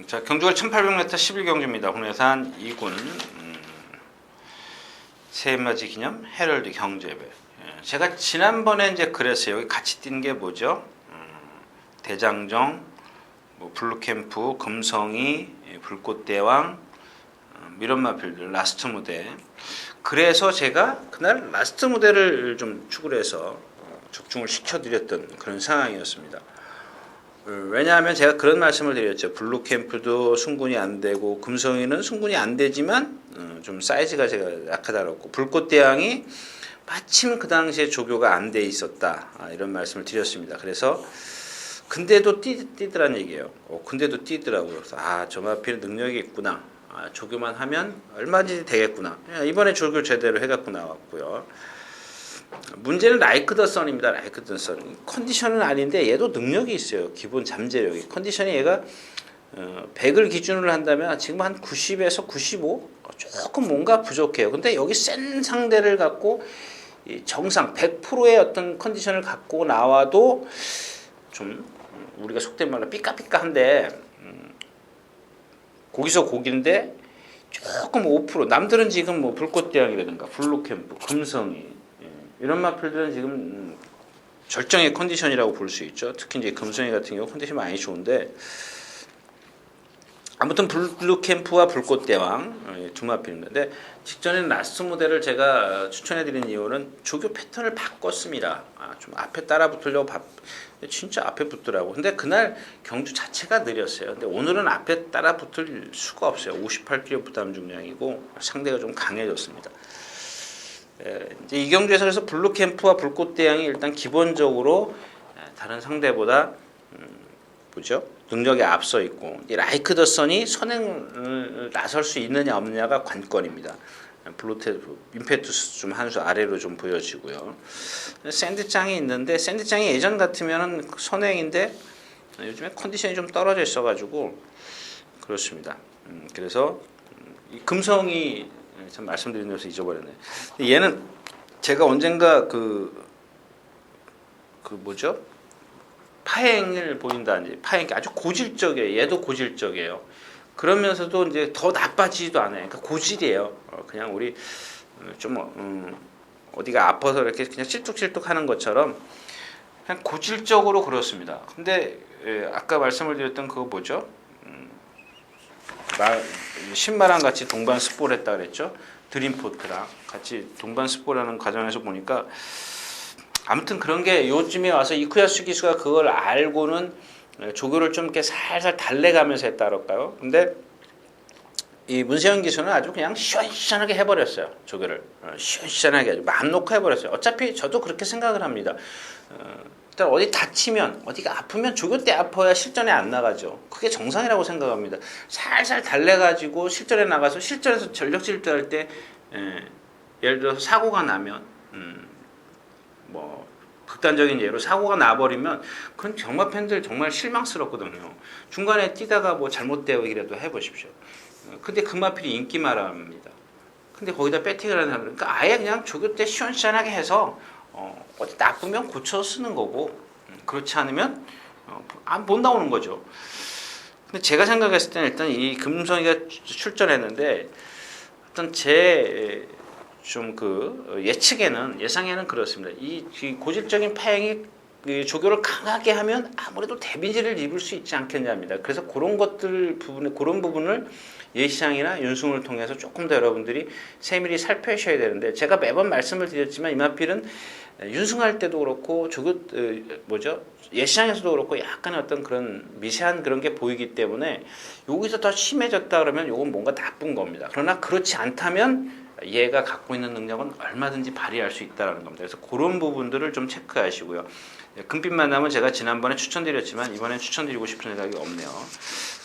A: 자, 경주가 1800m 11경주입니다. 홍해산 2군 새해맞이 기념 헤럴드 경제배. 제가 지난번에 이제 그랬어요. 여기 같이 뛴 게 뭐죠? 대장정, 뭐 블루캠프, 금성이, 불꽃대왕, 이런 마필들 라스트 무대. 그래서 제가 그날 라스트 무대를 좀 축을 해서 적중을 시켜드렸던 그런 상황이었습니다. 왜냐하면 제가 그런 말씀을 드렸죠. 블루캠프도 승군이 안 되고 금성이는 승군이 안 되지만 좀 사이즈가 제가 약하다고 불꽃대왕이 마침 그 당시에 조교가 안 돼 있었다. 이런 말씀을 드렸습니다. 그래서 근데도 뛰더란 얘기예요. 근데도 뛰더라고요. 그래서 저 마필 능력이 있구나. 조교만 하면 얼마든지 되겠구나. 이번에 조교 제대로 해갖고 나왔고요. 문제는 라이크 더 선입니다. 라이크 더 선. 컨디션은 아닌데 얘도 능력이 있어요. 기본 잠재력이. 컨디션이 얘가 100을 기준으로 한다면 지금 한 90에서 95? 조금 뭔가 부족해요. 근데 여기 센 상대를 갖고 정상 100%의 어떤 컨디션을 갖고 나와도 좀 우리가 속된 말로 삐까삐까한데 거기서 고기인데 조금 5% 남들은 지금 뭐 불꽃대왕이라든가 블루캠프, 금성이 이런 마필들은 지금 절정의 컨디션이라고 볼 수 있죠. 특히 이제 금성이 같은 경우 컨디션이 많이 좋은데 아무튼 블루캠프와 불꽃대왕 두 마필입니다. 근데 직전에 라스트 모델을 제가 추천해드린 이유는 조교 패턴을 바꿨습니다. 좀 앞에 따라 붙으려고 진짜 앞에 붙더라고. 근데 그날 경주 자체가 느렸어요. 근데 오늘은 앞에 따라 붙을 수가 없어요. 58kg 부담 중량이고 상대가 좀 강해졌습니다. 이제 이 경주에서 그래서 블루캠프와 불꽃대왕이 일단 기본적으로 다른 상대보다 뭐죠? 능력에 앞서 있고 라이크 더 선이 선행을 나설 수 있느냐 없느냐가 관건입니다. 임페투스 좀 한 수 아래로 좀 보여지고요. 샌드장이 있는데 샌드장이 예전 같으면은 선행인데 요즘에 컨디션이 좀 떨어져 있어가지고 그렇습니다. 그래서 금성이 참 말씀드리면서 잊어버렸네. 얘는 제가 언젠가 그 뭐죠? 파행을 보인다든지 파행 아주 고질적이에요. 얘도 고질적이에요. 그러면서도 이제 더 나빠지지도 않아요. 그러니까 고질이에요. 그냥 우리 좀 어디가 아파서 이렇게 그냥 실뚝실뚝하는 것처럼 그냥 고질적으로 그렇습니다. 근데 아까 말씀을 드렸던 그거 뭐죠? 신마랑 같이 동반 스포했다 그랬죠? 드림포트랑 같이 동반 스포라는 과정에서 보니까 아무튼 그런 게 요즘에 와서 이쿠야수 기수가 그걸 알고는 조교를 좀 이렇게 살살 달래가면서 했다 그럴까요? 근데 이 문세영 기수는 아주 그냥 시원시원하게 해버렸어요. 조교를 시원시원하게 아주 마음 놓고 해버렸어요. 어차피 저도 그렇게 생각을 합니다. 일단 어디 다치면 어디가 아프면 조교 때 아파야 실전에 안 나가죠. 그게 정상이라고 생각합니다. 살살 달래가지고 실전에 나가서 실전에서 전력 질주할 때 예를 들어서 사고가 나면 뭐 극단적인 예로 사고가 나버리면 그건 경마 팬들 정말 실망스럽거든요. 중간에 뛰다가 뭐 잘못되기라도 해보십시오. 근데 금마필이 인기마람입니다. 근데 거기다 배팅을 하는 사람들, 그러니까 아예 그냥 조교 때 시원시원하게 해서 어디 나쁘면 고쳐 쓰는 거고 그렇지 않으면 못 나오는 거죠. 근데 제가 생각했을 때는 일단 이 금성이가 출전했는데 어떤 제 좀 그 예상에는 그렇습니다. 이 고질적인 파행이 조교를 강하게 하면 아무래도 데미지를 입을 수 있지 않겠냐입니다. 그래서 그런 부분을 예시장이나 윤승을 통해서 조금 더 여러분들이 세밀히 살펴셔야 되는데 제가 매번 말씀을 드렸지만 이마필은 윤승할 때도 그렇고 예시장에서도 그렇고 약간 어떤 그런 미세한 그런 게 보이기 때문에 여기서 더 심해졌다 그러면 이건 뭔가 나쁜 겁니다. 그러나 그렇지 않다면 얘가 갖고 있는 능력은 얼마든지 발휘할 수 있다는 겁니다. 그래서 그런 부분들을 좀 체크하시고요. 금빛 만남은 제가 지난번에 추천드렸지만 이번엔 추천드리고 싶은 생각이 없네요.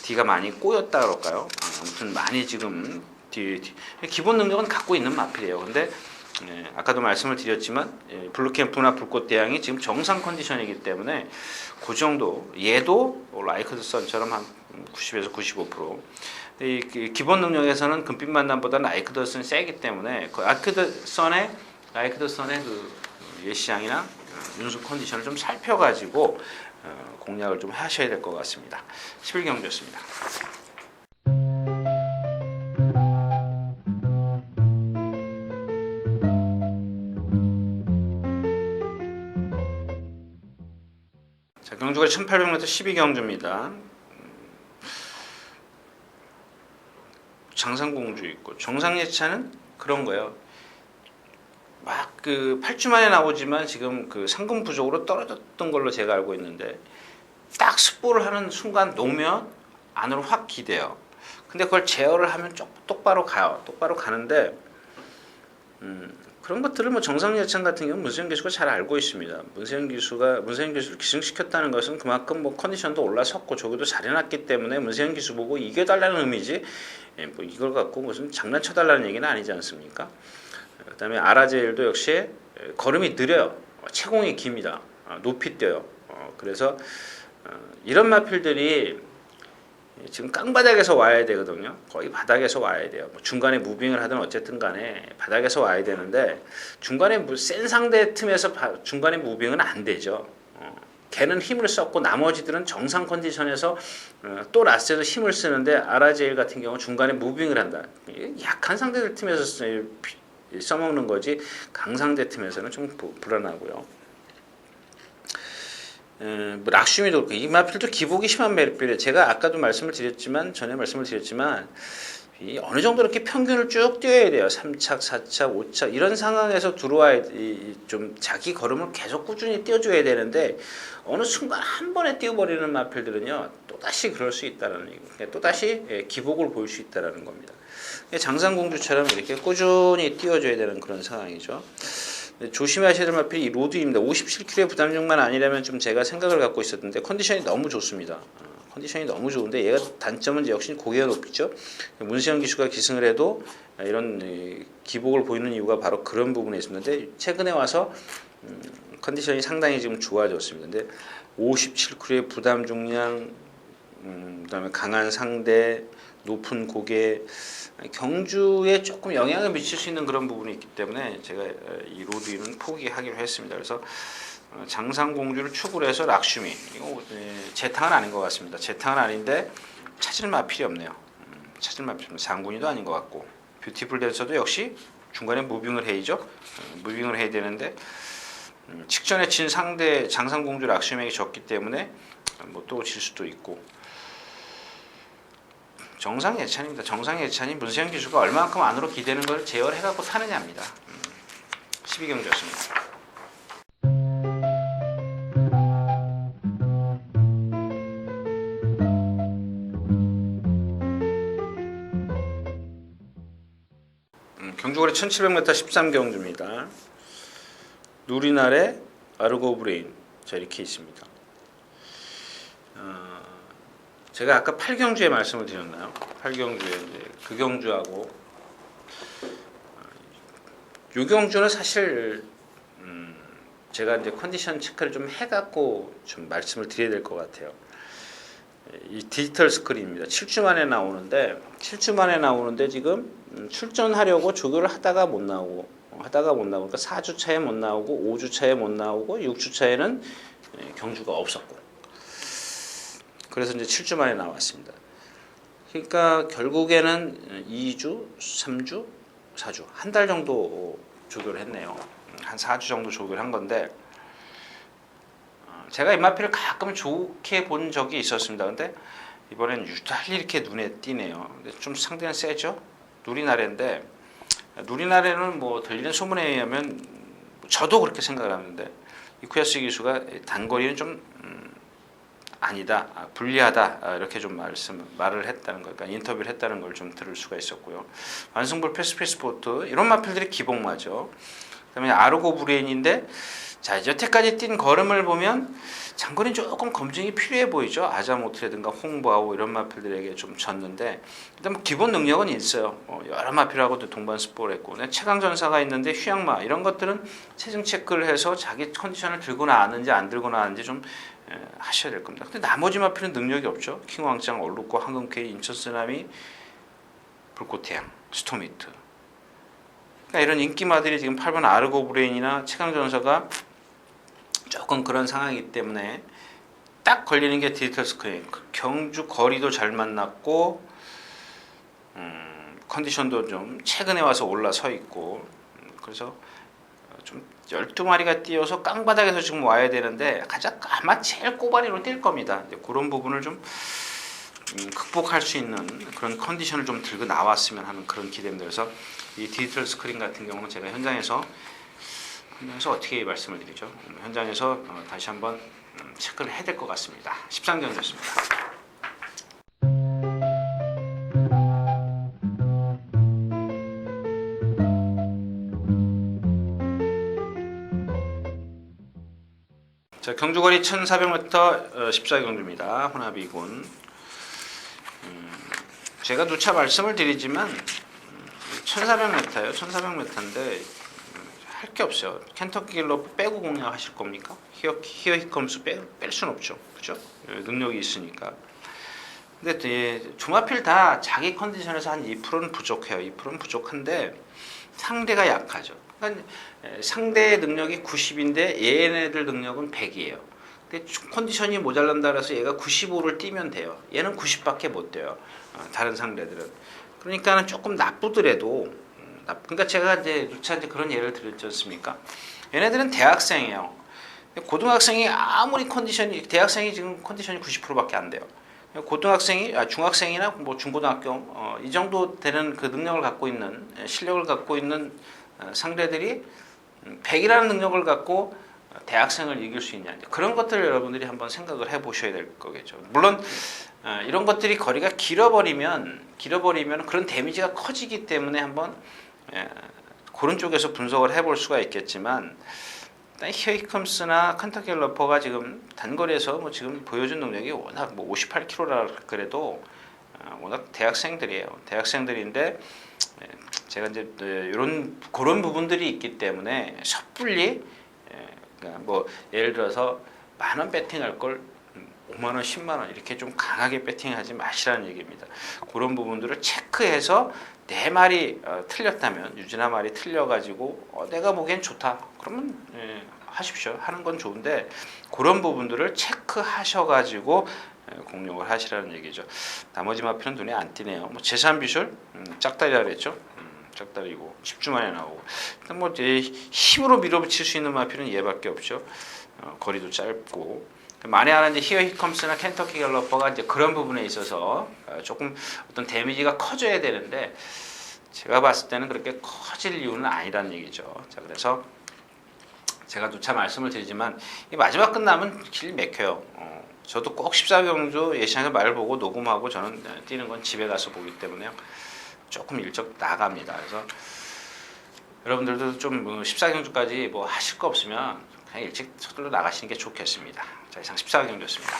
A: D가 많이 꼬였다 그럴까요? 아무튼 많이 지금 기본 능력은 갖고 있는 마필이에요. 근데 아까도 말씀을 드렸지만 블루캠프나 불꽃대왕이 지금 정상 컨디션이기 때문에 그 정도 얘도 라이크 더 선처럼 한 90에서 95%. 이 기본 능력에서는 금빛 만남보다는 라이크 더 선이 세기 때문에 그 라이크 더 선의 그 예시장이나 윤수 컨디션을 좀 살펴가지고 공략을 좀 하셔야 될 것 같습니다. 11경주였습니다. 자, 경주가 1800m 12경주입니다. 장상공주 있고 정상예차는 그런 거예요. 막 그 8주 만에 나오지만 지금 그 상금 부족으로 떨어졌던 걸로 제가 알고 있는데 딱 스포를 하는 순간 놓으면 안으로 확 기대요. 근데 그걸 제어를 하면 똑바로 가요. 똑바로 가는데 그런 것들을 뭐 정상예찬 같은 경우는 문세영 기수가 잘 알고 있습니다. 문세영 기수를 기승시켰다는 것은 그만큼 뭐 컨디션도 올라섰고 조교도 잘해놨기 때문에 문세영 기수 보고 이겨달라는 의미지 뭐 이걸 갖고 무슨 장난쳐달라는 얘기는 아니지 않습니까? 그다음에 아라제일도 역시 걸음이 느려요. 체공이 깁니다. 높이 뛰어요. 그래서 이런 마필들이 지금 깡바닥에서 와야 되거든요. 거의 바닥에서 와야 돼요. 뭐 중간에 무빙을 하든 어쨌든 간에 바닥에서 와야 되는데 중간에 센 상대 틈에서 중간에 무빙은 안 되죠. 걔는 힘을 썼고 나머지들은 정상 컨디션에서 또 라스트에서 힘을 쓰는데 아라제일 같은 경우 중간에 무빙을 한다. 약한 상대들 틈에서 써먹는 거지 강상대 틈에서는 좀 불안하고요. 뭐 락슈미도 그렇고 이 마필도 기복이 심한 마필이에요. 제가 아까도 전에 말씀을 드렸지만 이 어느 정도 이렇게 평균을 쭉 뛰어야 돼요. 3착, 4착, 5착 이런 상황에서 들어와야 좀 자기 걸음을 계속 꾸준히 뛰어줘야 되는데 어느 순간 한 번에 뛰어버리는 마필들은요 또다시 그럴 수 있다는 얘기, 또다시 기복을 보일 수 있다는 겁니다. 장상공주처럼 이렇게 꾸준히 뛰어줘야 되는 그런 상황이죠. 조심하셔야 될 마필이 이 로드입니다. 57kg의 부담중만 아니라면 좀 제가 생각을 갖고 있었는데 컨디션이 너무 좋습니다. 컨디션이 너무 좋은데 얘가 단점은 역시 고개가 높죠. 문세영 기수가 기승을 해도 이런 기복을 보이는 이유가 바로 그런 부분에 있었는데 최근에 와서 컨디션이 상당히 지금 좋아졌습니다. 근데 57kg의 부담 중량, 그다음에 강한 상대, 높은 고개, 경주에 조금 영향을 미칠 수 있는 그런 부분이 있기 때문에 제가 이 로드는 포기하기로 했습니다. 그래서 장상공주를 축으로 해서 락슈미, 이거 재탕은 아닌 것 같습니다. 재탕은 아닌데 찾을 마필이 없네요. 찾을 마필이 없네요. 장군이도 아닌 것 같고 뷰티풀 댄서도 역시 중간에 무빙을 해야죠. 무빙을 해야 되는데 직전에 진 상대 장상공주 락슈미에게 졌기 때문에 뭐 또 질 수도 있고 정상 예찬입니다. 정상 예찬이 문세영 기수가 얼마만큼 안으로 기대는 걸 제어해갖고 타느냐입니다. 12경주였습니다. 경주거리 1700m 13경주입니다. 누리날의 아르고브레인 자 이렇게 있습니다. 제가 아까 8경주에 말씀을 드렸나요? 8경주에 이제 그 경주하고 요 경주는 사실 제가 이제 컨디션 체크를 좀 해갖고 좀 말씀을 드려야 될 것 같아요. 이 디지털 스크린입니다. 7주 만에 나오는데 7주 만에 나오는데 지금 출전하려고 조교를 하다가 못 나오고 그러니까 4주 차에 못 나오고 5주 차에 못 나오고 6주 차에는 경주가 없었고 그래서 이제 7주 만에 나왔습니다. 그러니까 결국에는 2주, 3주, 4주 한 달 정도 조교를 했네요. 한 4주 정도 조교를 한 건데 제가 임마피를 가끔 좋게 본 적이 있었습니다. 근데 이번엔 유달리 이렇게 눈에 띄네요. 근데 좀 상대는 세죠. 누리나래인데 누리나래는 뭐 들리는 소문에 의하면 저도 그렇게 생각을 하는데 이쿠야스 기수가 단거리는 좀 아니다, 불리하다 이렇게 좀 말을 했다는 거, 그러니까 인터뷰를 했다는 걸 좀 들을 수가 있었고요. 완승불 패스피스포트 이런 마필들이 기복마죠. 그다음에 아르고 브레인인데 자 여태까지 뛴 걸음을 보면 장거리는 조금 검증이 필요해 보이죠. 아자모트라든가 홍보하고 이런 마필들에게 좀 졌는데 일단 뭐 기본 능력은 있어요. 여러 마필하고도 동반 스포를 했고 최강전사가 있는데 휴양마 이런 것들은 체중 체크를 해서 자기 컨디션을 들고 나왔는지 안 들고 나왔는지 좀 하셔야 될 겁니다. 근데 나머지 마필은 능력이 없죠. 킹왕짱, 얼룩고, 황금케이, 인천쓰나미, 불꽃태양, 스토미트. 그러니까 이런 인기마들이 지금 8번 아르고브레인이나 최강전사가 조금 그런 상황이기 때문에 딱 걸리는 게 디지털 스크린. 경주 거리도 잘 만났고 컨디션도 좀 최근에 와서 올라서 있고 그래서 좀 12마리가 뛰어서 깡바닥에서 지금 와야 되는데 가장 아마 제일 꼬바리로 뛸 겁니다. 이제 그런 부분을 좀 극복할 수 있는 그런 컨디션을 좀 들고 나왔으면 하는 그런 기대입니다. 그래서 이 디지털 스크린 같은 경우는 제가 현장에서 어떻게 말씀을 드리죠? 현장에서 다시 한번 체크를 해야 될 것 같습니다. 13경기였습니다. 자, 경주거리 1400m 14경주입니다. 호나비군. 제가 누차 말씀을 드리지만 1400m예요. 1400m인데 할 게 없어요. 켄터키 길로 빼고 공략하실 겁니까? 히어 히컴스 뺄 수는 없죠. 그죠? 능력이 있으니까. 근데 주마필 다 자기 컨디션에서 한 2%는 부족해요. 2%는 부족한데 상대가 약하죠. 그러니까 상대의 능력이 90인데 얘네들 능력은 100이에요. 근데 컨디션이 모자란다 그래서 얘가 95를 뛰면 돼요. 얘는 90밖에 못 돼요. 다른 상대들은. 그러니까는 조금 나쁘더라도 그러니까 제가 이제 누차 그런 예를 들었지 않습니까? 얘네들은 대학생이에요. 고등학생이 아무리 대학생이 지금 컨디션이 90%밖에 안 돼요. 고등학생이 중학생이나 뭐 중고등학교 이 정도 되는 그 능력을 갖고 있는 실력을 갖고 있는 상대들이 100이라는 능력을 갖고 대학생을 이길 수 있냐, 그런 것들을 여러분들이 한번 생각을 해보셔야 될 거겠죠. 물론 이런 것들이 거리가 길어버리면 그런 데미지가 커지기 때문에 한번 그런 쪽에서 분석을 해볼 수가 있겠지만, 히어이컴스나 켄터키 갤러퍼가 지금 단거리에서 뭐 지금 보여준 능력이 워낙 뭐 58km라 그래도 워낙 대학생들인데 제가 이제 그런 부분들이 있기 때문에 섣불리 그러니까 뭐 예를 들어서 10,000원 배팅할 걸 50,000원, 100,000원 이렇게 좀 강하게 배팅하지 마시라는 얘기입니다. 그런 부분들을 체크해서 내 말이 틀렸다면, 유진아 말이 틀려가지고 내가 보기엔 좋다, 그러면 하십시오. 하는 건 좋은데 그런 부분들을 체크하셔가지고 공략을 하시라는 얘기죠. 나머지 마피는 눈에 안 띄네요. 뭐 재산 비율 짝다리라 그랬죠. 짝다리고 10주 만에 나오고, 일단 뭐 힘으로 밀어붙일 수 있는 마피는 얘밖에 없죠. 거리도 짧고. 만에 하나 이제 히어히컴스나 켄터키 갤러퍼가 이제 그런 부분에 있어서 조금 어떤 데미지가 커져야 되는데, 제가 봤을 때는 그렇게 커질 이유는 아니라는 얘기죠. 자, 그래서 제가 누차 말씀을 드리지만 이 마지막 끝나면 길 막혀요. 저도 꼭 14경주 예시장에서 말 보고 녹음하고 저는 뛰는 건 집에 가서 보기 때문에 조금 일찍 나갑니다. 그래서 여러분들도 좀 14경주까지 뭐 하실 거 없으면 그냥 일찍 서둘러 나가시는 게 좋겠습니다. 자, 이상 14경주였습니다.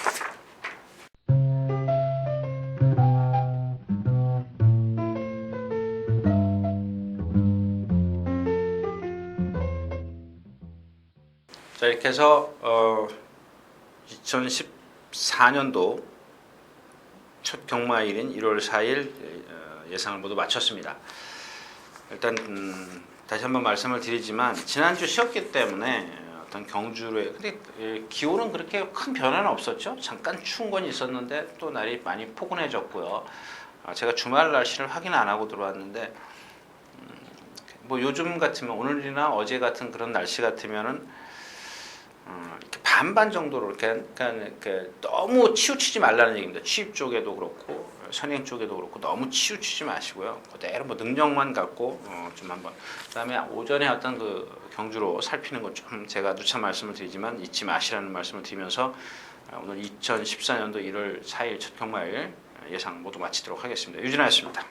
A: 자, 이렇게 해서 2014년도 첫 경마일인 1월 4일 예상을 모두 마쳤습니다. 일단 다시 한번 말씀을 드리지만 지난주 쉬었기 때문에 어떤 경주로의, 근데 기온은 그렇게 큰 변화는 없었죠. 잠깐 추운 건 있었는데 또 날이 많이 포근해졌고요. 제가 주말 날씨를 확인 안 하고 들어왔는데 뭐 요즘 같으면, 오늘이나 어제 같은 그런 날씨 같으면은 이렇게 반반 정도로 이렇게 너무 치우치지 말라는 얘기입니다. 취입 쪽에도 그렇고 선행 쪽에도 그렇고 너무 치우치지 마시고요. 그대로 뭐 능력만 갖고 좀 한번, 그다음에 오전에 어떤 그 경주로 살피는 것 좀 제가 누차 말씀을 드리지만 잊지 마시라는 말씀을 드리면서 오늘 2014년도 1월 4일 첫 경마일 예상 모두 마치도록 하겠습니다. 유진아였습니다.